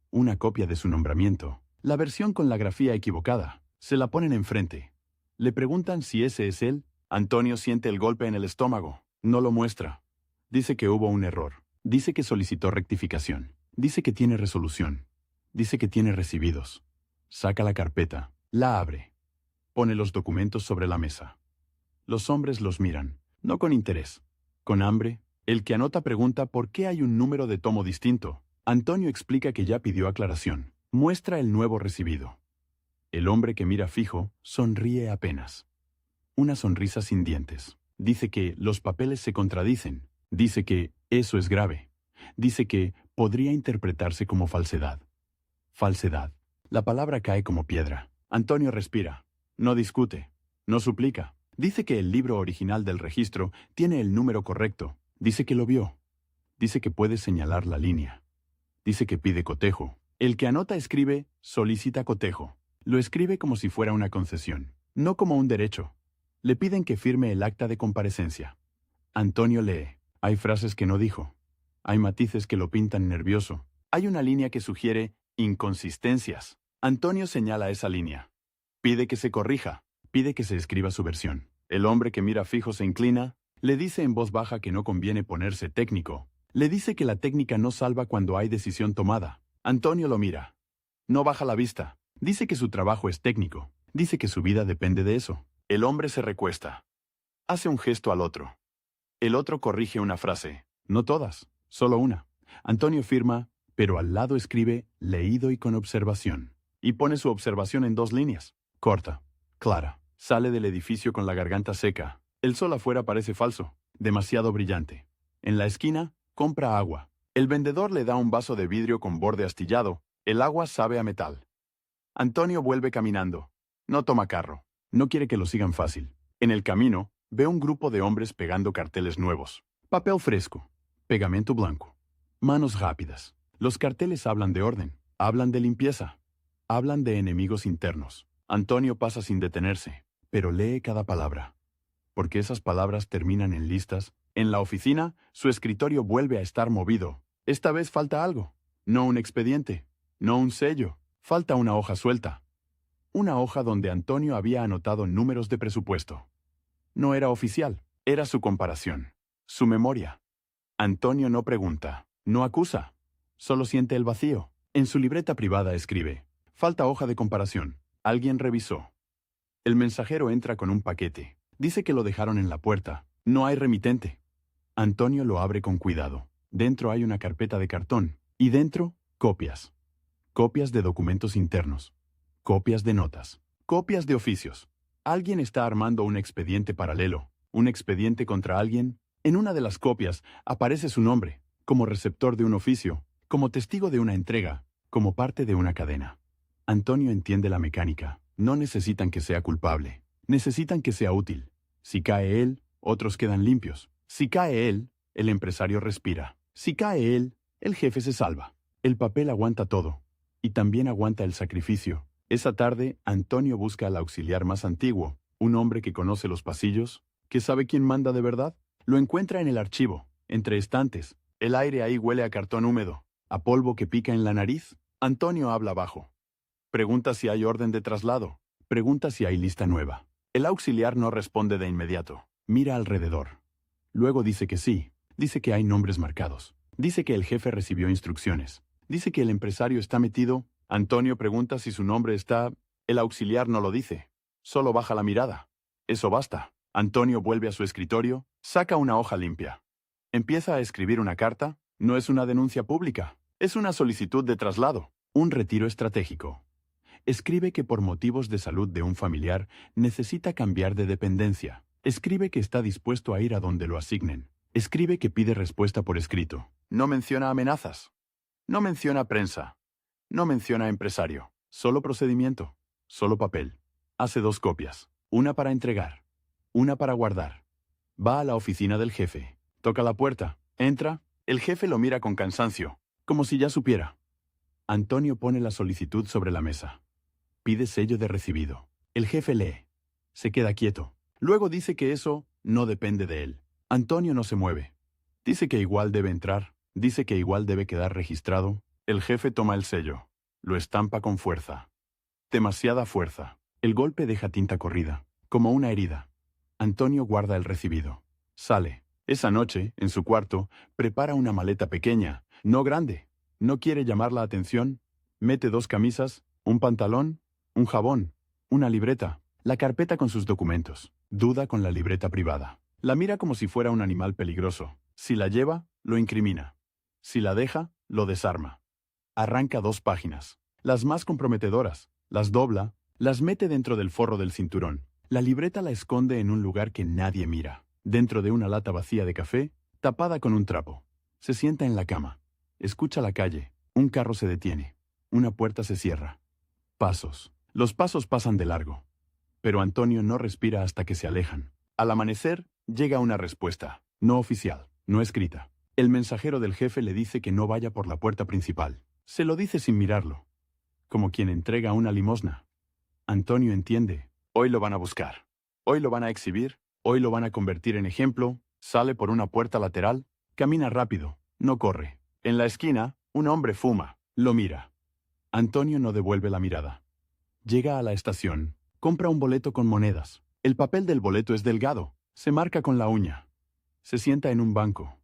Una copia de su nombramiento. La versión con la grafía equivocada. Se la ponen enfrente. Le preguntan si ese es él. Antonio siente el golpe en el estómago. No lo muestra. Dice que hubo un error. Dice que solicitó rectificación. Dice que tiene resolución. Dice que tiene recibidos. Saca la carpeta. La abre. Pone los documentos sobre la mesa. Los hombres los miran. No con interés. Con hambre. El que anota pregunta por qué hay un número de tomo distinto. Antonio explica que ya pidió aclaración. Muestra el nuevo recibido. El hombre que mira fijo sonríe apenas. Una sonrisa sin dientes. Dice que los papeles se contradicen. Dice que eso es grave. Dice que podría interpretarse como falsedad. Falsedad. La palabra cae como piedra. Antonio respira. No discute. No suplica. Dice que el libro original del registro tiene el número correcto. Dice que lo vio. Dice que puede señalar la línea. Dice que pide cotejo. El que anota escribe, solicita cotejo. Lo escribe como si fuera una concesión, no como un derecho. Le piden que firme el acta de comparecencia. Antonio lee. Hay frases que no dijo. Hay matices que lo pintan nervioso. Hay una línea que sugiere inconsistencias. Antonio señala esa línea. Pide que se corrija. Pide que se escriba su versión. El hombre que mira fijo se inclina. Le dice en voz baja que no conviene ponerse técnico. Le dice que la técnica no salva cuando hay decisión tomada. Antonio lo mira. No baja la vista. Dice que su trabajo es técnico. Dice que su vida depende de eso. El hombre se recuesta. Hace un gesto al otro. El otro corrige una frase. No todas, solo una. Antonio firma, pero al lado escribe leído y con observación. Y pone su observación en 2 líneas. Corta. Clara. Sale del edificio con la garganta seca. El sol afuera parece falso. Demasiado brillante. En la esquina, compra agua. El vendedor le da un vaso de vidrio con borde astillado. El agua sabe a metal. Antonio vuelve caminando. No toma carro. No quiere que lo sigan fácil. En el camino, ve un grupo de hombres pegando carteles nuevos. Papel fresco. Pegamento blanco. Manos rápidas. Los carteles hablan de orden. Hablan de limpieza. Hablan de enemigos internos. Antonio pasa sin detenerse, pero lee cada palabra. Porque esas palabras terminan en listas. En la oficina, su escritorio vuelve a estar movido. Esta vez falta algo. No un expediente. No un sello. Falta una hoja suelta. Una hoja donde Antonio había anotado números de presupuesto. No era oficial. Era su comparación. Su memoria. Antonio no pregunta. No acusa. Solo siente el vacío. En su libreta privada escribe. Falta hoja de comparación. Alguien revisó. El mensajero entra con un paquete. Dice que lo dejaron en la puerta. No hay remitente. Antonio lo abre con cuidado. Dentro hay una carpeta de cartón. Y dentro, copias. Copias de documentos internos. Copias de notas. Copias de oficios. Alguien está armando un expediente paralelo. Un expediente contra alguien. En una de las copias aparece su nombre, como receptor de un oficio, como testigo de una entrega, como parte de una cadena. Antonio entiende la mecánica. No necesitan que sea culpable. Necesitan que sea útil. Si cae él, otros quedan limpios. Si cae él, el empresario respira. Si cae él, el jefe se salva. El papel aguanta todo. Y también aguanta el sacrificio. Esa tarde, Antonio busca al auxiliar más antiguo, un hombre que conoce los pasillos, que sabe quién manda de verdad. Lo encuentra en el archivo, entre estantes. El aire ahí huele a cartón húmedo, a polvo que pica en la nariz. Antonio habla bajo. Pregunta si hay orden de traslado. Pregunta si hay lista nueva. El auxiliar no responde de inmediato. Mira alrededor. Luego dice que sí. Dice que hay nombres marcados. Dice que el jefe recibió instrucciones. Dice que el empresario está metido. Antonio pregunta si su nombre está... El auxiliar no lo dice. Solo baja la mirada. Eso basta. Antonio vuelve a su escritorio, saca una hoja limpia. Empieza a escribir una carta. No es una denuncia pública. Es una solicitud de traslado. Un retiro estratégico. Escribe que por motivos de salud de un familiar necesita cambiar de dependencia. Escribe que está dispuesto a ir a donde lo asignen. Escribe que pide respuesta por escrito. No menciona amenazas. No menciona prensa. No menciona empresario. Solo procedimiento. Solo papel. Hace 2 copias. Una para entregar. Una para guardar. Va a la oficina del jefe. Toca la puerta. Entra. El jefe lo mira con cansancio. Como si ya supiera. Antonio pone la solicitud sobre la mesa. Pide sello de recibido. El jefe lee. Se queda quieto. Luego dice que eso no depende de él. Antonio no se mueve. Dice que igual debe entrar. Dice que igual debe quedar registrado. El jefe toma el sello. Lo estampa con fuerza. Demasiada fuerza. El golpe deja tinta corrida, como una herida. Antonio guarda el recibido. Sale. Esa noche, en su cuarto, prepara una maleta pequeña, no grande. No quiere llamar la atención. Mete 2 camisas, un pantalón, un jabón, una libreta, la carpeta con sus documentos. Duda con la libreta privada. La mira como si fuera un animal peligroso. Si la lleva, lo incrimina. Si la deja, lo desarma. Arranca 2 páginas. Las más comprometedoras. Las dobla, las mete dentro del forro del cinturón. La libreta la esconde en un lugar que nadie mira. dentro de una lata vacía de café, tapada con un trapo. Se sienta en la cama. Escucha la calle. Un carro se detiene. Una puerta se cierra. Pasos. Los pasos pasan de largo. Pero Antonio no respira hasta que se alejan. Al amanecer, llega una respuesta. No oficial, no escrita. El mensajero del jefe le dice que no vaya por la puerta principal. Se lo dice sin mirarlo, como quien entrega una limosna. Antonio entiende. Hoy lo van a buscar. Hoy lo van a exhibir. Hoy lo van a convertir en ejemplo. Sale por una puerta lateral. Camina rápido. No corre. En la esquina, un hombre fuma. Lo mira. Antonio no devuelve la mirada. Llega a la estación. Compra un boleto con monedas. El papel del boleto es delgado. Se marca con la uña. Se sienta en un banco.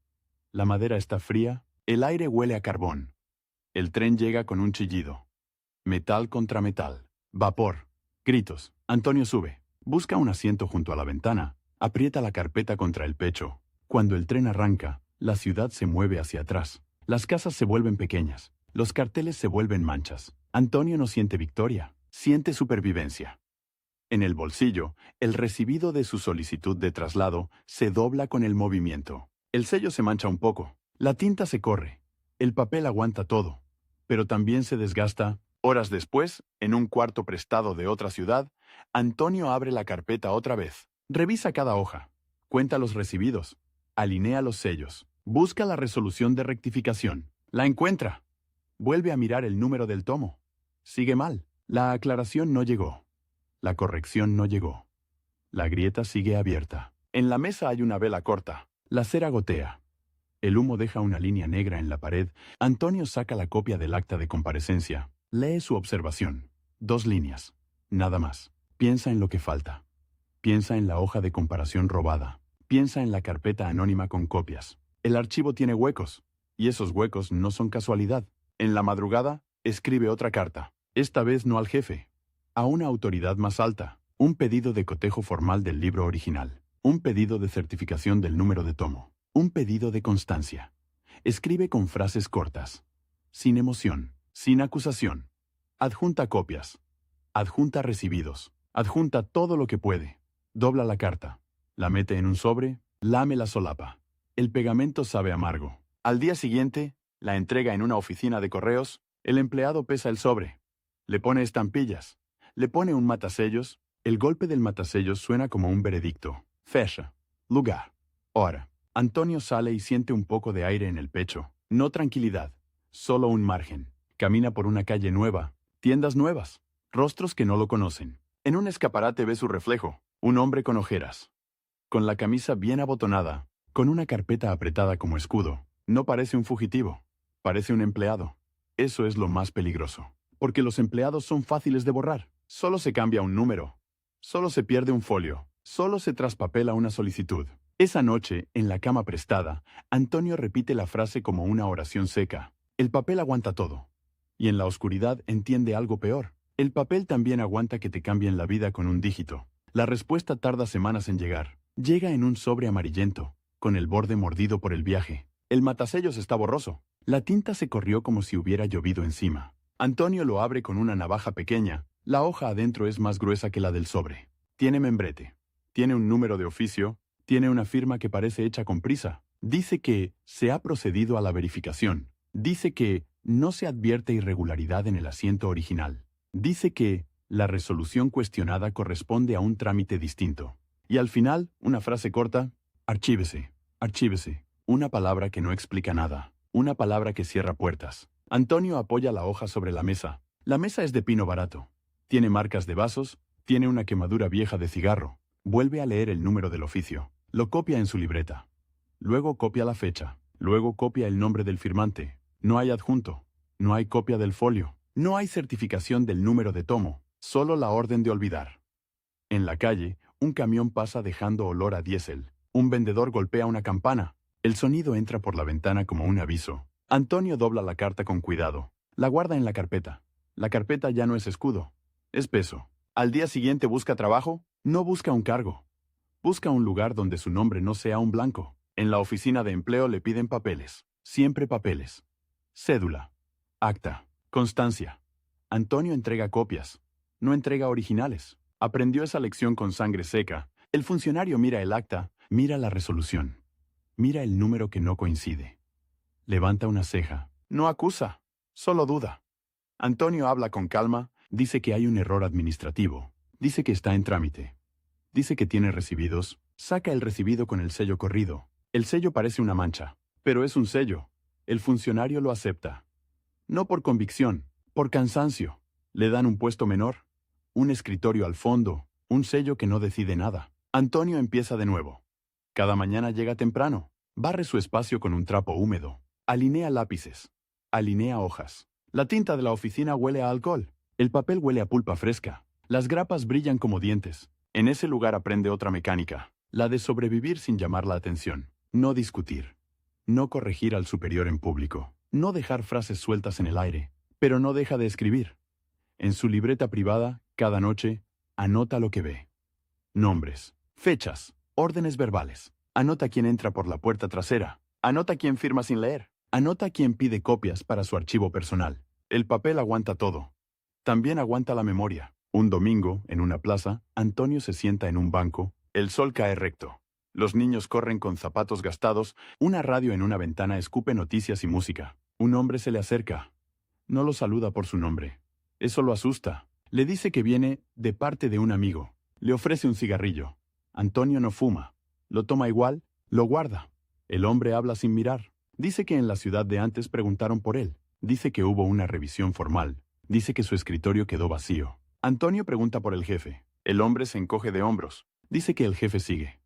La madera está fría. El aire huele a carbón. El tren llega con un chillido. Metal contra metal. Vapor. Gritos. Antonio sube. Busca un asiento junto a la ventana. Aprieta la carpeta contra el pecho. Cuando el tren arranca, la ciudad se mueve hacia atrás. Las casas se vuelven pequeñas. Los carteles se vuelven manchas. Antonio no siente victoria. Siente supervivencia. En el bolsillo, el recibido de su solicitud de traslado se dobla con el movimiento. El sello se mancha un poco. La tinta se corre. El papel aguanta todo. Pero también se desgasta. Horas después, en un cuarto prestado de otra ciudad, Antonio abre la carpeta otra vez. Revisa cada hoja. Cuenta los recibidos. Alinea los sellos. Busca la resolución de rectificación. La encuentra. Vuelve a mirar el número del tomo. Sigue mal. La aclaración no llegó. La corrección no llegó. La grieta sigue abierta. En la mesa hay una vela corta. La cera gotea. El humo deja una línea negra en la pared. Antonio saca la copia del acta de comparecencia. Lee su observación. 2 líneas. Nada más. Piensa en lo que falta. Piensa en la hoja de comparación robada. Piensa en la carpeta anónima con copias. El archivo tiene huecos. Y esos huecos no son casualidad. En la madrugada, escribe otra carta. Esta vez no al jefe. A una autoridad más alta. Un pedido de cotejo formal del libro original. Un pedido de certificación del número de tomo. Un pedido de constancia. Escribe con frases cortas. Sin emoción. Sin acusación. Adjunta copias. Adjunta recibidos. Adjunta todo lo que puede. Dobla la carta. La mete en un sobre. Lame la solapa. El pegamento sabe amargo. Al día siguiente, la entrega en una oficina de correos. El empleado pesa el sobre. Le pone estampillas. Le pone un matasellos. El golpe del matasellos suena como un veredicto. Fecha. Lugar. Hora. Antonio sale y siente un poco de aire en el pecho. No tranquilidad. Solo un margen. Camina por una calle nueva. Tiendas nuevas. Rostros que no lo conocen. En un escaparate ve su reflejo. Un hombre con ojeras. Con la camisa bien abotonada. Con una carpeta apretada como escudo. No parece un fugitivo. Parece un empleado. Eso es lo más peligroso. Porque los empleados son fáciles de borrar. Solo se cambia un número. Solo se pierde un folio. Solo se traspapela una solicitud. Esa noche, en la cama prestada, Antonio repite la frase como una oración seca. El papel aguanta todo. Y en la oscuridad entiende algo peor. El papel también aguanta que te cambien la vida con un dígito. La respuesta tarda semanas en llegar. Llega en un sobre amarillento, con el borde mordido por el viaje. El matasellos está borroso. La tinta se corrió como si hubiera llovido encima. Antonio lo abre con una navaja pequeña. La hoja adentro es más gruesa que la del sobre. Tiene membrete. Tiene un número de oficio. Tiene una firma que parece hecha con prisa. Dice que se ha procedido a la verificación. Dice que no se advierte irregularidad en el asiento original. Dice que la resolución cuestionada corresponde a un trámite distinto. Y al final, una frase corta: archívese, archívese. Una palabra que no explica nada. Una palabra que cierra puertas. Antonio apoya la hoja sobre la mesa. La mesa es de pino barato. Tiene marcas de vasos. Tiene una quemadura vieja de cigarro. Vuelve a leer el número del oficio. Lo copia en su libreta. Luego copia la fecha. Luego copia el nombre del firmante. No hay adjunto. No hay copia del folio. No hay certificación del número de tomo. Solo la orden de olvidar. En la calle, un camión pasa dejando olor a diésel. Un vendedor golpea una campana. El sonido entra por la ventana como un aviso. Antonio dobla la carta con cuidado. La guarda en la carpeta. La carpeta ya no es escudo. Es peso. Al día siguiente busca trabajo. No busca un cargo. Busca un lugar donde su nombre no sea un blanco. En la oficina de empleo le piden papeles. Siempre papeles. Cédula. Acta. Constancia. Antonio entrega copias. No entrega originales. Aprendió esa lección con sangre seca. El funcionario mira el acta, Mira la resolución. Mira el número que no coincide. Levanta una ceja. No acusa, solo duda. Antonio habla con calma, dice que hay un error administrativo. Dice que está en trámite. Dice que tiene recibidos. Saca el recibido con el sello corrido. El sello parece una mancha, pero es un sello. El funcionario lo acepta. No por convicción, por cansancio. Le dan un puesto menor, un escritorio al fondo, un sello que no decide nada. Antonio empieza de nuevo. Cada mañana llega temprano. Barre su espacio con un trapo húmedo. Alinea lápices. Alinea hojas. La tinta de la oficina huele a alcohol. El papel huele a pulpa fresca. Las grapas brillan como dientes. En ese lugar aprende otra mecánica, la de sobrevivir sin llamar la atención. No discutir. No corregir al superior en público. No dejar frases sueltas en el aire. Pero no deja de escribir. En su libreta privada, cada noche, anota lo que ve. Nombres, fechas, órdenes verbales. Anota quién entra por la puerta trasera. Anota quién firma sin leer. Anota quién pide copias para su archivo personal. El papel aguanta todo. También aguanta la memoria. Un domingo, en una plaza, Antonio se sienta en un banco. El sol cae recto. Los niños corren con zapatos gastados. Una radio en una ventana escupe noticias y música. Un hombre se le acerca. No lo saluda por su nombre. Eso lo asusta. Le dice que viene de parte de un amigo. Le ofrece un cigarrillo. Antonio no fuma. Lo toma igual, lo guarda. El hombre habla sin mirar. Dice que en la ciudad de antes preguntaron por él. Dice que hubo una revisión formal. Dice que su escritorio quedó vacío. Antonio pregunta por el jefe. El hombre se encoge de hombros. Dice que el jefe sigue.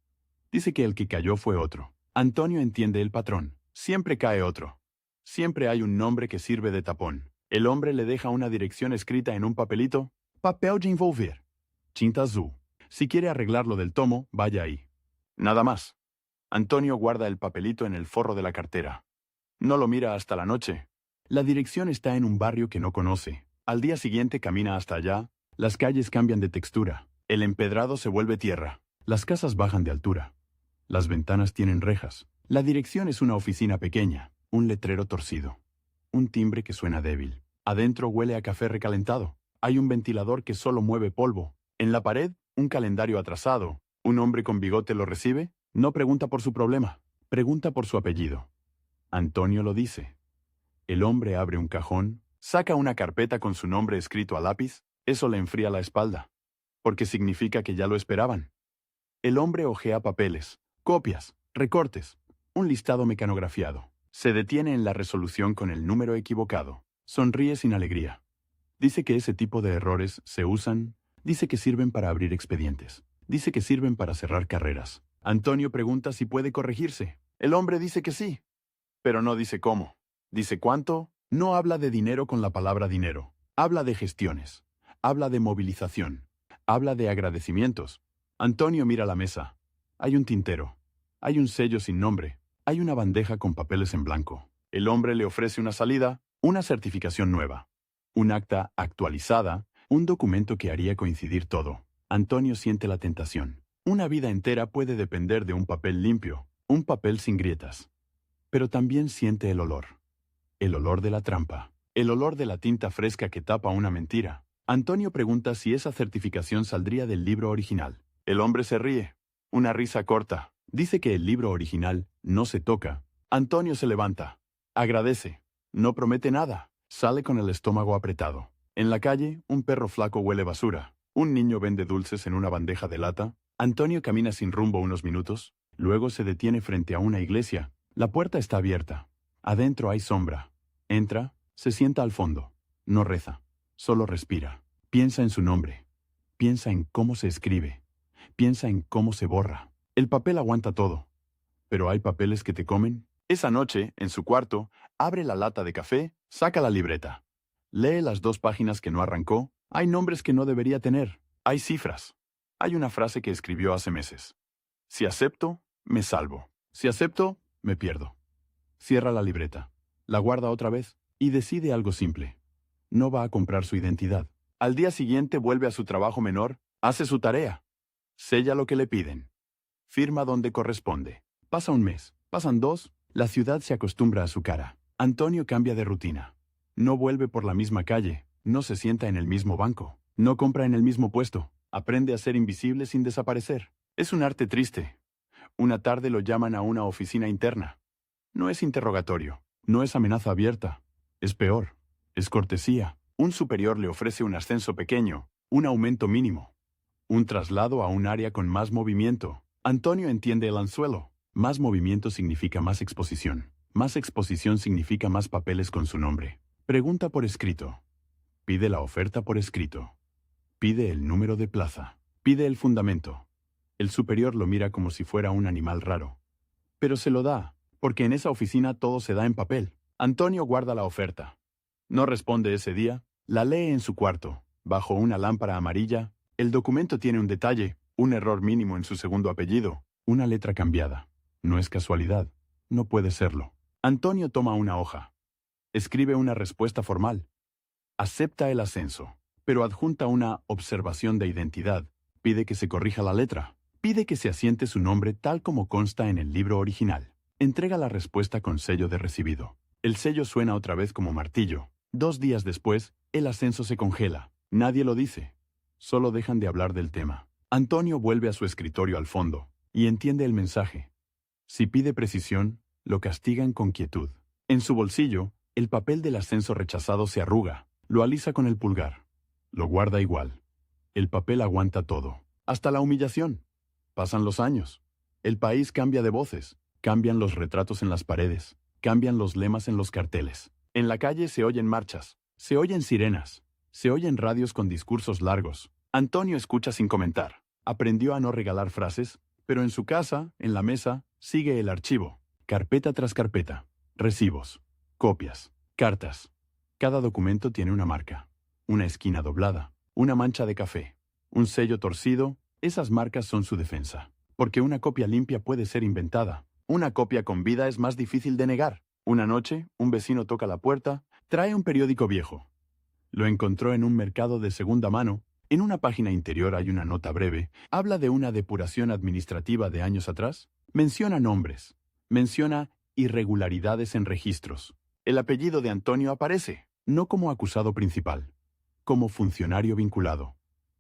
Dice que el que cayó fue otro. Antonio entiende el patrón. Siempre cae otro. Siempre hay un nombre que sirve de tapón. El hombre le deja una dirección escrita en un papelito. Papel de envolver. Tinta azul. Si quiere arreglarlo del tomo, vaya ahí. Nada más. Antonio guarda el papelito en el forro de la cartera. No lo mira hasta la noche. La dirección está en un barrio que no conoce. Al día siguiente camina hasta allá. Las calles cambian de textura. El empedrado se vuelve tierra. Las casas bajan de altura. Las ventanas tienen rejas. La dirección es una oficina pequeña. Un letrero torcido. Un timbre que suena débil. Adentro huele a café recalentado. Hay un ventilador que solo mueve polvo. En la pared, un calendario atrasado. Un hombre con bigote lo recibe. No pregunta por su problema. Pregunta por su apellido. Antonio lo dice. El hombre abre un cajón. Saca una carpeta con su nombre escrito a lápiz. Eso le enfría la espalda. Porque significa que ya lo esperaban. El hombre hojea papeles, copias, recortes, un listado mecanografiado. Se detiene en la resolución con el número equivocado. Sonríe sin alegría. Dice que ese tipo de errores se usan. Dice que sirven para abrir expedientes. Dice que sirven para cerrar carreras. Antonio pregunta si puede corregirse. El hombre dice que sí. Pero no dice cómo. Dice cuánto. No habla de dinero con la palabra dinero. Habla de gestiones. Habla de movilización. Habla de agradecimientos. Antonio mira la mesa. Hay un tintero. Hay un sello sin nombre. Hay una bandeja con papeles en blanco. El hombre le ofrece una salida, una certificación nueva. Un acta actualizada, un documento que haría coincidir todo. Antonio siente la tentación. Una vida entera puede depender de un papel limpio, un papel sin grietas. Pero también siente el olor. El olor de la trampa. El olor de la tinta fresca que tapa una mentira. Antonio pregunta si esa certificación saldría del libro original. El hombre se ríe. Una risa corta. Dice que el libro original no se toca. Antonio se levanta. Agradece. No promete nada. Sale con el estómago apretado. En la calle, un perro flaco huele basura. Un niño vende dulces en una bandeja de lata. Antonio camina sin rumbo unos minutos. Luego se detiene frente a una iglesia. La puerta está abierta. Adentro hay sombra. Entra, se sienta al fondo. No reza. Solo respira. Piensa en su nombre. Piensa en cómo se escribe. Piensa en cómo se borra. El papel aguanta todo. Pero hay papeles que te comen. Esa noche, en su cuarto, abre la lata de café, saca la libreta. Lee las 2 páginas que no arrancó. Hay nombres que no debería tener. Hay cifras. Hay una frase que escribió hace meses. Si acepto, me salvo. Si acepto, me pierdo. Cierra la libreta. La guarda otra vez y decide algo simple. No va a comprar su identidad. Al día siguiente vuelve a su trabajo menor, hace su tarea. Sella lo que le piden. Firma donde corresponde. Pasa un mes, pasan 2, la ciudad se acostumbra a su cara. Antonio cambia de rutina. No vuelve por la misma calle, no se sienta en el mismo banco, no compra en el mismo puesto, aprende a ser invisible sin desaparecer. Es un arte triste. Una tarde lo llaman a una oficina interna. No es interrogatorio, no es amenaza abierta. Es peor, es cortesía. Un superior le ofrece un ascenso pequeño, un aumento mínimo, un traslado a un área con más movimiento. Antonio entiende el anzuelo. Más movimiento significa más exposición. Más exposición significa más papeles con su nombre. Pregunta por escrito. Pide la oferta por escrito. Pide el número de plaza. Pide el fundamento. El superior lo mira como si fuera un animal raro. Pero se lo da, porque en esa oficina todo se da en papel. Antonio guarda la oferta. No responde ese día. La lee en su cuarto, bajo una lámpara amarilla. El documento tiene un detalle, un error mínimo en su segundo apellido, una letra cambiada. No es casualidad. No puede serlo. Antonio toma una hoja. Escribe una respuesta formal. Acepta el ascenso, pero adjunta una observación de identidad. Pide que se corrija la letra. Pide que se asiente su nombre tal como consta en el libro original. Entrega la respuesta con sello de recibido. El sello suena otra vez como martillo. 2 días después, el ascenso se congela. Nadie lo dice. Solo dejan de hablar del tema. Antonio vuelve a su escritorio al fondo y entiende el mensaje. Si pide precisión, lo castigan con quietud. En su bolsillo, el papel del ascenso rechazado se arruga. Lo alisa con el pulgar. Lo guarda igual. El papel aguanta todo. Hasta la humillación. Pasan los años. El país cambia de voces. Cambian los retratos en las paredes. Cambian los lemas en los carteles. En la calle se oyen marchas. Se oyen sirenas. Se oyen radios con discursos largos. Antonio escucha sin comentar. Aprendió a no regalar frases, pero en su casa, en la mesa, sigue el archivo. Carpeta tras carpeta. Recibos. Copias. Cartas. Cada documento tiene una marca. Una esquina doblada. Una mancha de café. Un sello torcido. Esas marcas son su defensa. Porque una copia limpia puede ser inventada. Una copia con vida es más difícil de negar. Una noche, un vecino toca la puerta, trae un periódico viejo. Lo encontró en un mercado de segunda mano. En una página interior hay una nota breve. Habla de una depuración administrativa de años atrás. Menciona nombres. Menciona irregularidades en registros. El apellido de Antonio aparece, no como acusado principal, como funcionario vinculado.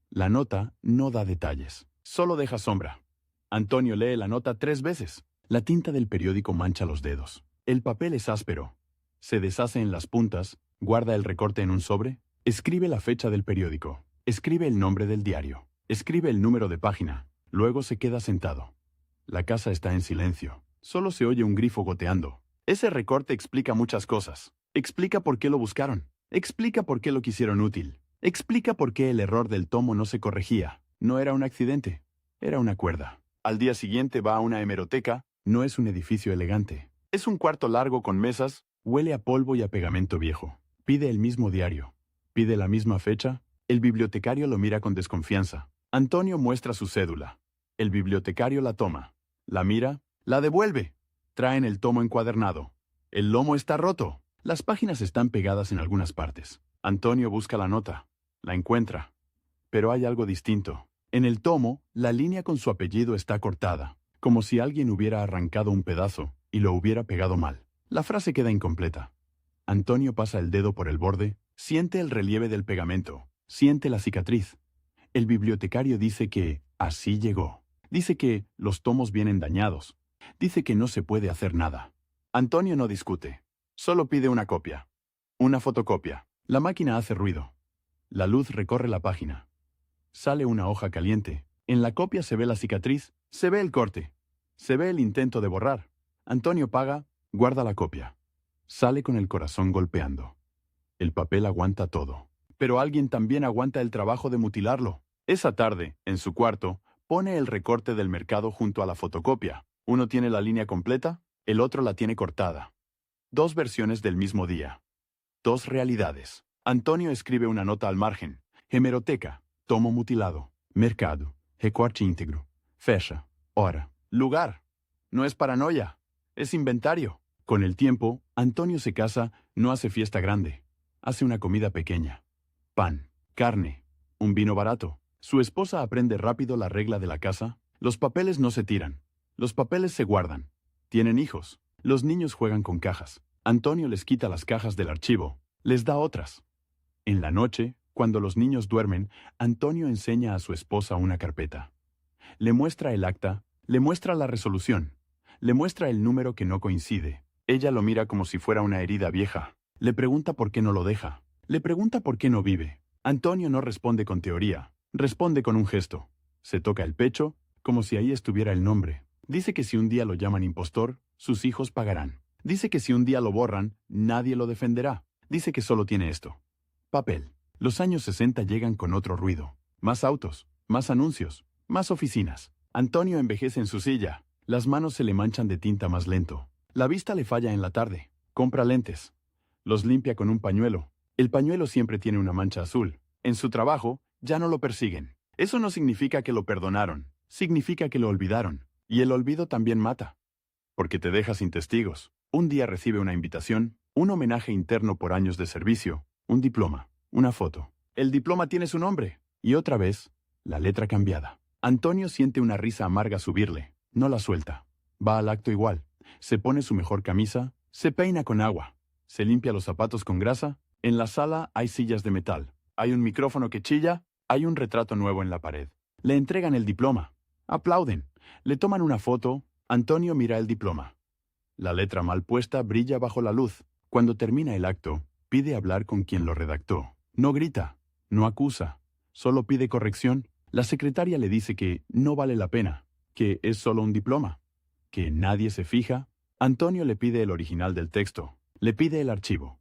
La nota no da detalles, solo deja sombra. Antonio lee la nota 3 veces. La tinta del periódico mancha los dedos. El papel es áspero. Se deshace en las puntas, guarda el recorte en un sobre, escribe la fecha del periódico, escribe el nombre del diario, escribe el número de página, luego se queda sentado. La casa está en silencio. Solo se oye un grifo goteando. Ese recorte explica muchas cosas. Explica por qué lo buscaron. Explica por qué lo quisieron útil. Explica por qué el error del tomo no se corregía. No era un accidente. Era una cuerda. Al día siguiente va a una hemeroteca. No es un edificio elegante. Es un cuarto largo con mesas. Huele a polvo y a pegamento viejo. Pide el mismo diario. Pide la misma fecha. El bibliotecario lo mira con desconfianza. Antonio muestra su cédula. El bibliotecario la toma. La mira. La devuelve. Traen el tomo encuadernado. El lomo está roto. Las páginas están pegadas en algunas partes. Antonio busca la nota. La encuentra. Pero hay algo distinto. En el tomo, la línea con su apellido está cortada, como si alguien hubiera arrancado un pedazo y lo hubiera pegado mal. La frase queda incompleta. Antonio pasa el dedo por el borde, siente el relieve del pegamento, siente la cicatriz. El bibliotecario dice que así llegó. Dice que los tomos vienen dañados. Dice que no se puede hacer nada. Antonio no discute. Solo pide una copia. Una fotocopia. La máquina hace ruido. La luz recorre la página. Sale una hoja caliente. En la copia se ve la cicatriz, se ve el corte, se ve el intento de borrar. Antonio paga, guarda la copia. Sale con el corazón golpeando. El papel aguanta todo. Pero alguien también aguanta el trabajo de mutilarlo. Esa tarde, en su cuarto, pone el recorte del mercado junto a la fotocopia. Uno tiene la línea completa, el otro la tiene cortada. 2 versiones del mismo día. 2 realidades. Antonio escribe una nota al margen. Hemeroteca, tomo mutilado, mercado, recorte íntegro, fecha, hora, lugar. No es paranoia, es inventario. Con el tiempo, Antonio se casa, no hace fiesta grande. Hace una comida pequeña. Pan, carne, un vino barato. Su esposa aprende rápido la regla de la casa. Los papeles no se tiran. Los papeles se guardan. Tienen hijos. Los niños juegan con cajas. Antonio les quita las cajas del archivo. Les da otras. En la noche, cuando los niños duermen, Antonio enseña a su esposa una carpeta. Le muestra el acta, Le muestra la resolución. Le muestra el número que no coincide. Ella lo mira como si fuera una herida vieja. Le pregunta por qué no lo deja. Le pregunta por qué no vive. Antonio no responde con teoría. Responde con un gesto. Se toca el pecho, como si ahí estuviera el nombre. Dice que si un día lo llaman impostor, sus hijos pagarán. Dice que si un día lo borran, nadie lo defenderá. Dice que solo tiene esto. Papel. Los años 60 llegan con otro ruido. Más autos, más anuncios, más oficinas. Antonio envejece en su silla. Las manos se le manchan de tinta más lento. La vista le falla en la tarde. Compra lentes. Los limpia con un pañuelo. El pañuelo siempre tiene una mancha azul. En su trabajo, ya no lo persiguen. Eso no significa que lo perdonaron. Significa que lo olvidaron. Y el olvido también mata. Porque te deja sin testigos. Un día recibe una invitación, un homenaje interno por años de servicio, un diploma, una foto. El diploma tiene su nombre. Y otra vez, la letra cambiada. Antonio siente una risa amarga subirle. No la suelta. Va al acto igual. Se pone su mejor camisa, se peina con agua, se limpia los zapatos con grasa. En la sala hay sillas de metal. Hay un micrófono que chilla, hay un retrato nuevo en la pared. Le entregan el diploma. Aplauden. Le toman una foto. Antonio mira el diploma. La letra mal puesta brilla bajo la luz. Cuando termina el acto, pide hablar con quien lo redactó. No grita, no acusa, solo pide corrección. La secretaria le dice que no vale la pena, que es solo un diploma, que nadie se fija. Antonio le pide el original del texto, le pide el archivo,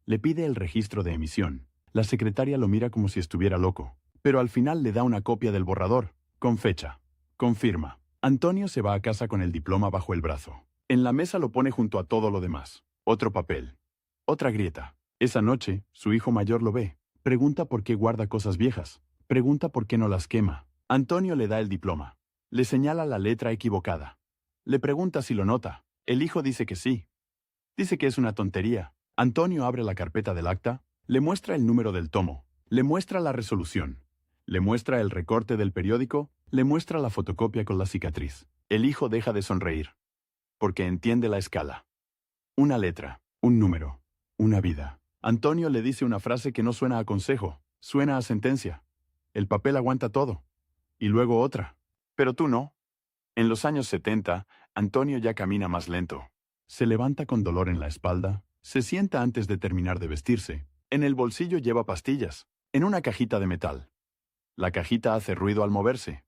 le pide el registro de emisión. La secretaria lo mira como si estuviera loco, pero al final le da una copia del borrador, con fecha, con firma. Antonio se va a casa con el diploma bajo el brazo. En la mesa lo pone junto a todo lo demás. Otro papel. Otra grieta. Esa noche, su hijo mayor lo ve. Pregunta por qué guarda cosas viejas. Pregunta por qué no las quema. Antonio le da el diploma. Le señala la letra equivocada. Le pregunta si lo nota. El hijo dice que sí. Dice que es una tontería. Antonio abre la carpeta del acta. Le muestra el número del tomo. Le muestra la resolución. Le muestra el recorte del periódico. Le muestra la fotocopia con la cicatriz. El hijo deja de sonreír. Porque entiende la escala. Una letra, un número, una vida. Antonio le dice una frase que no suena a consejo, suena a sentencia. El papel aguanta todo. Y luego otra. Pero tú no. En los años 70, Antonio ya camina más lento. Se levanta con dolor en la espalda, se sienta antes de terminar de vestirse. En el bolsillo lleva pastillas, en una cajita de metal. La cajita hace ruido al moverse.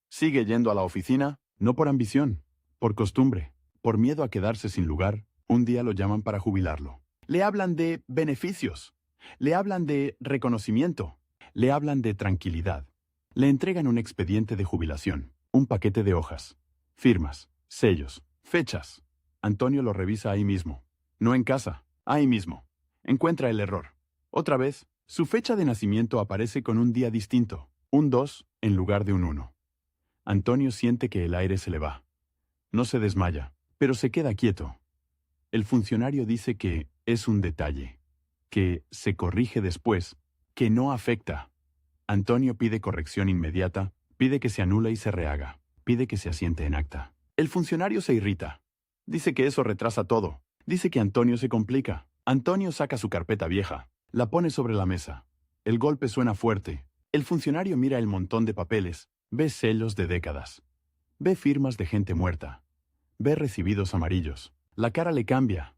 Sigue yendo a la oficina, no por ambición, por costumbre. Por miedo a quedarse sin lugar, un día lo llaman para jubilarlo. Le hablan de beneficios, le hablan de reconocimiento, le hablan de tranquilidad. Le entregan un expediente de jubilación, un paquete de hojas, firmas, sellos, fechas. Antonio lo revisa ahí mismo. No en casa, ahí mismo. Encuentra el error. Otra vez, su fecha de nacimiento aparece con un día distinto, un 2 en lugar de un 1. Antonio siente que el aire se le va. No se desmaya, pero se queda quieto. El funcionario dice que es un detalle, que se corrige después, que no afecta. Antonio pide corrección inmediata, pide que se anule y se rehaga, pide que se asiente en acta. El funcionario se irrita. Dice que eso retrasa todo. Dice que Antonio se complica. Antonio saca su carpeta vieja, la pone sobre la mesa. El golpe suena fuerte. El funcionario mira el montón de papeles, ve sellos de décadas, ve firmas de gente muerta. Ve recibidos amarillos. La cara le cambia,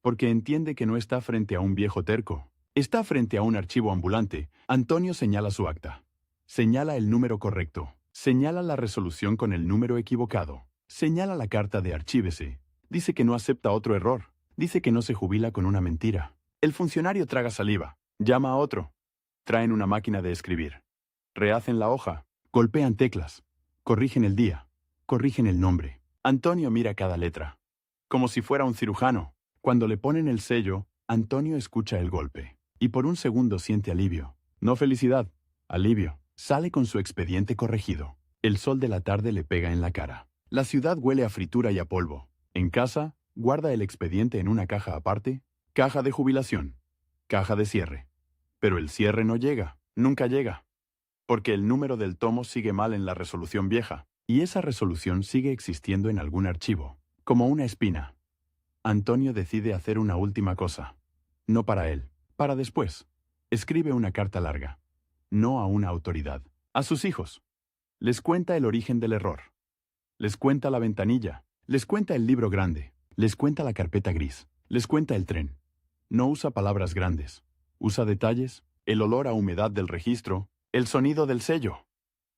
porque entiende que no está frente a un viejo terco. Está frente a un archivo ambulante. Antonio señala su acta. Señala el número correcto. Señala la resolución con el número equivocado. Señala la carta de archívese. Dice que no acepta otro error. Dice que no se jubila con una mentira. El funcionario traga saliva. Llama a otro. Traen una máquina de escribir. Rehacen la hoja. Golpean teclas. Corrigen el día. Corrigen el nombre. Antonio mira cada letra. Como si fuera un cirujano. Cuando le ponen el sello, Antonio escucha el golpe. Y por un segundo siente alivio. No felicidad, alivio. Sale con su expediente corregido. El sol de la tarde le pega en la cara. La ciudad huele a fritura y a polvo. En casa, guarda el expediente en una caja aparte. Caja de jubilación. Caja de cierre. Pero el cierre no llega. Nunca llega. Porque el número del tomo sigue mal en la resolución vieja. Y esa resolución sigue existiendo en algún archivo, como una espina. Antonio decide hacer una última cosa. No para él, para después. Escribe una carta larga. No a una autoridad. A sus hijos. Les cuenta el origen del error. Les cuenta la ventanilla. Les cuenta el libro grande. Les cuenta la carpeta gris. Les cuenta el tren. No usa palabras grandes. Usa detalles, el olor a humedad del registro, el sonido del sello,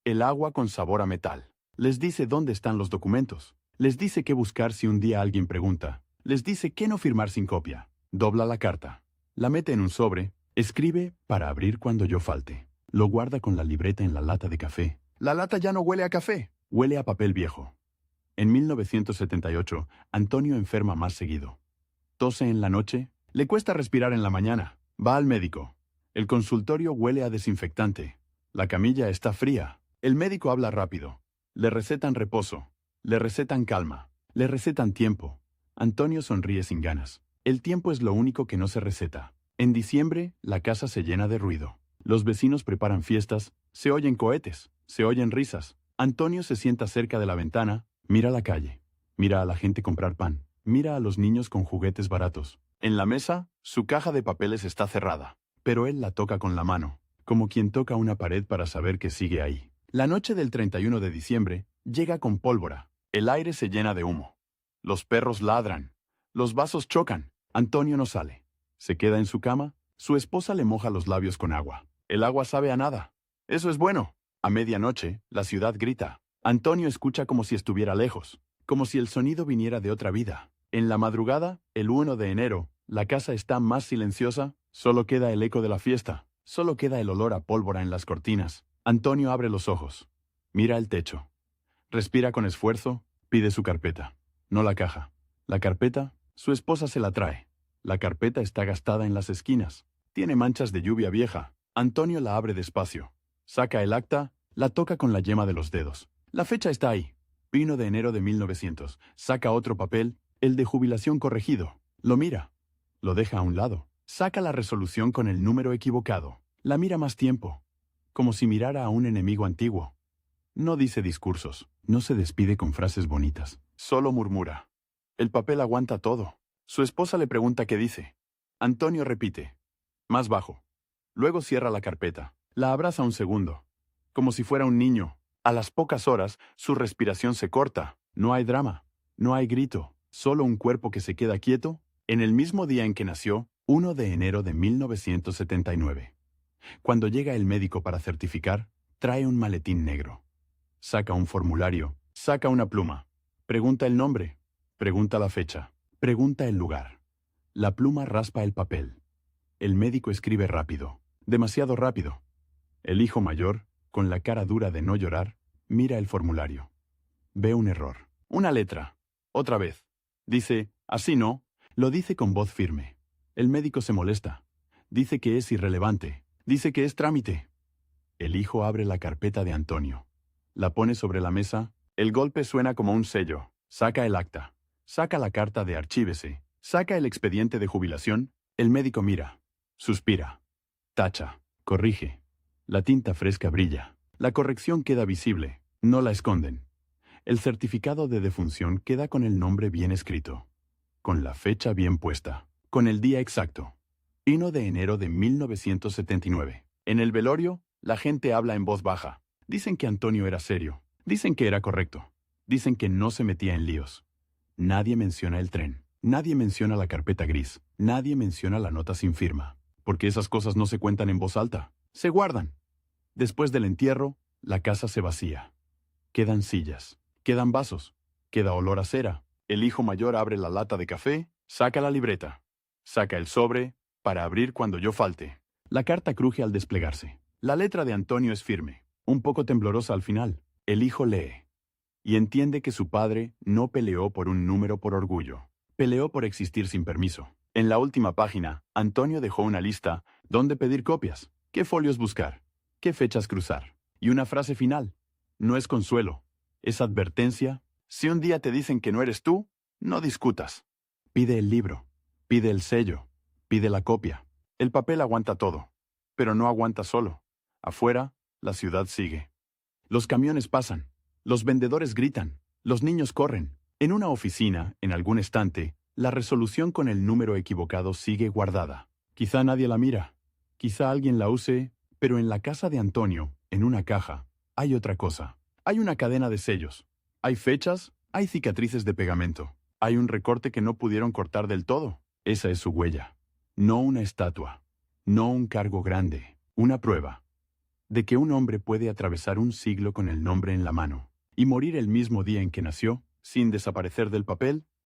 el agua con sabor a metal. Les dice dónde están los documentos. Les dice qué buscar si un día alguien pregunta. Les dice qué no firmar sin copia. Dobla la carta. La mete en un sobre. Escribe para abrir cuando yo falte. Lo guarda con la libreta en la lata de café. La lata ya no huele a café. Huele a papel viejo. En 1978, Antonio enferma más seguido. Tose en la noche. Le cuesta respirar en la mañana. Va al médico. El consultorio huele a desinfectante. La camilla está fría. El médico habla rápido. Le recetan reposo. Le recetan calma. Le recetan tiempo. Antonio sonríe sin ganas. El tiempo es lo único que no se receta. En diciembre, la casa se llena de ruido. Los vecinos preparan fiestas. Se oyen cohetes. Se oyen risas. Antonio se sienta cerca de la ventana. Mira la calle. Mira a la gente comprar pan. Mira a los niños con juguetes baratos. En la mesa, su caja de papeles está cerrada. Pero él la toca con la mano, como quien toca una pared para saber que sigue ahí. La noche del 31 de diciembre llega con pólvora. El aire se llena de humo. Los perros ladran. Los vasos chocan. Antonio no sale. Se queda en su cama. Su esposa le moja los labios con agua. El agua sabe a nada. Eso es bueno. A medianoche, la ciudad grita. Antonio escucha como si estuviera lejos, como si el sonido viniera de otra vida. En la madrugada, el 1 de enero, la casa está más silenciosa. Solo queda el eco de la fiesta. Solo queda el olor a pólvora en las cortinas. Antonio abre los ojos. Mira el techo. Respira con esfuerzo. Pide su carpeta. No la caja. La carpeta, su esposa se la trae. La carpeta está gastada en las esquinas. Tiene manchas de lluvia vieja. Antonio la abre despacio. Saca el acta, la toca con la yema de los dedos. La fecha está ahí. 1 de enero de 1900. Saca otro papel, el de jubilación corregido. Lo mira. Lo deja a un lado. Saca la resolución con el número equivocado. La mira más tiempo, como si mirara a un enemigo antiguo. No dice discursos, no se despide con frases bonitas. Solo murmura. El papel aguanta todo. Su esposa le pregunta qué dice. Antonio repite. Más bajo. Luego cierra la carpeta. La abraza un segundo. Como si fuera un niño. A las pocas horas, su respiración se corta. No hay drama. No hay grito. Solo un cuerpo que se queda quieto. En el mismo día en que nació, 1 de enero de 1979. Cuando llega el médico para certificar, trae un maletín negro. Saca un formulario. Saca una pluma. Pregunta el nombre. Pregunta la fecha. Pregunta el lugar. La pluma raspa el papel. El médico escribe rápido. Demasiado rápido. El hijo mayor, con la cara dura de no llorar, mira el formulario. Ve un error. Una letra. Otra vez. Dice, así no. Lo dice con voz firme. El médico se molesta. Dice que es irrelevante. Dice que es trámite. El hijo abre la carpeta de Antonio. La pone sobre la mesa. El golpe suena como un sello. Saca el acta. Saca la carta de archívese. Saca el expediente de jubilación. El médico mira. Suspira. Tacha. Corrige. La tinta fresca brilla. La corrección queda visible. No la esconden. El certificado de defunción queda con el nombre bien escrito. Con la fecha bien puesta. Con el día exacto. 1 de enero de 1979. En el velorio, la gente habla en voz baja. Dicen que Antonio era serio. Dicen que era correcto. Dicen que no se metía en líos. Nadie menciona el tren. Nadie menciona la carpeta gris. Nadie menciona la nota sin firma. Porque esas cosas no se cuentan en voz alta. Se guardan. Después del entierro, la casa se vacía. Quedan sillas. Quedan vasos. Queda olor a cera. El hijo mayor abre la lata de café, saca la libreta. Saca el sobre, para abrir cuando yo falte. La carta cruje al desplegarse. La letra de Antonio es firme, un poco temblorosa al final. El hijo lee. Y entiende que su padre no peleó por un número por orgullo. Peleó por existir sin permiso. En la última página, Antonio dejó una lista donde pedir copias, qué folios buscar, qué fechas cruzar. Y una frase final. No es consuelo, es advertencia. Si un día te dicen que no eres tú, no discutas. Pide el libro, pide el sello, pide la copia. El papel aguanta todo, pero no aguanta solo. Afuera, la ciudad sigue. Los camiones pasan, los vendedores gritan, los niños corren. En una oficina, en algún estante, la resolución con el número equivocado sigue guardada. Quizá nadie la mira, quizá alguien la use, pero en la casa de Antonio, en una caja, hay otra cosa. Hay una cadena de sellos. Hay fechas, hay cicatrices de pegamento. Hay un recorte que no pudieron cortar del todo. Esa es su huella. No una estatua. No un cargo grande. Una prueba de que un hombre puede atravesar un siglo con el nombre en la mano y morir el mismo día en que nació, sin desaparecer del papel,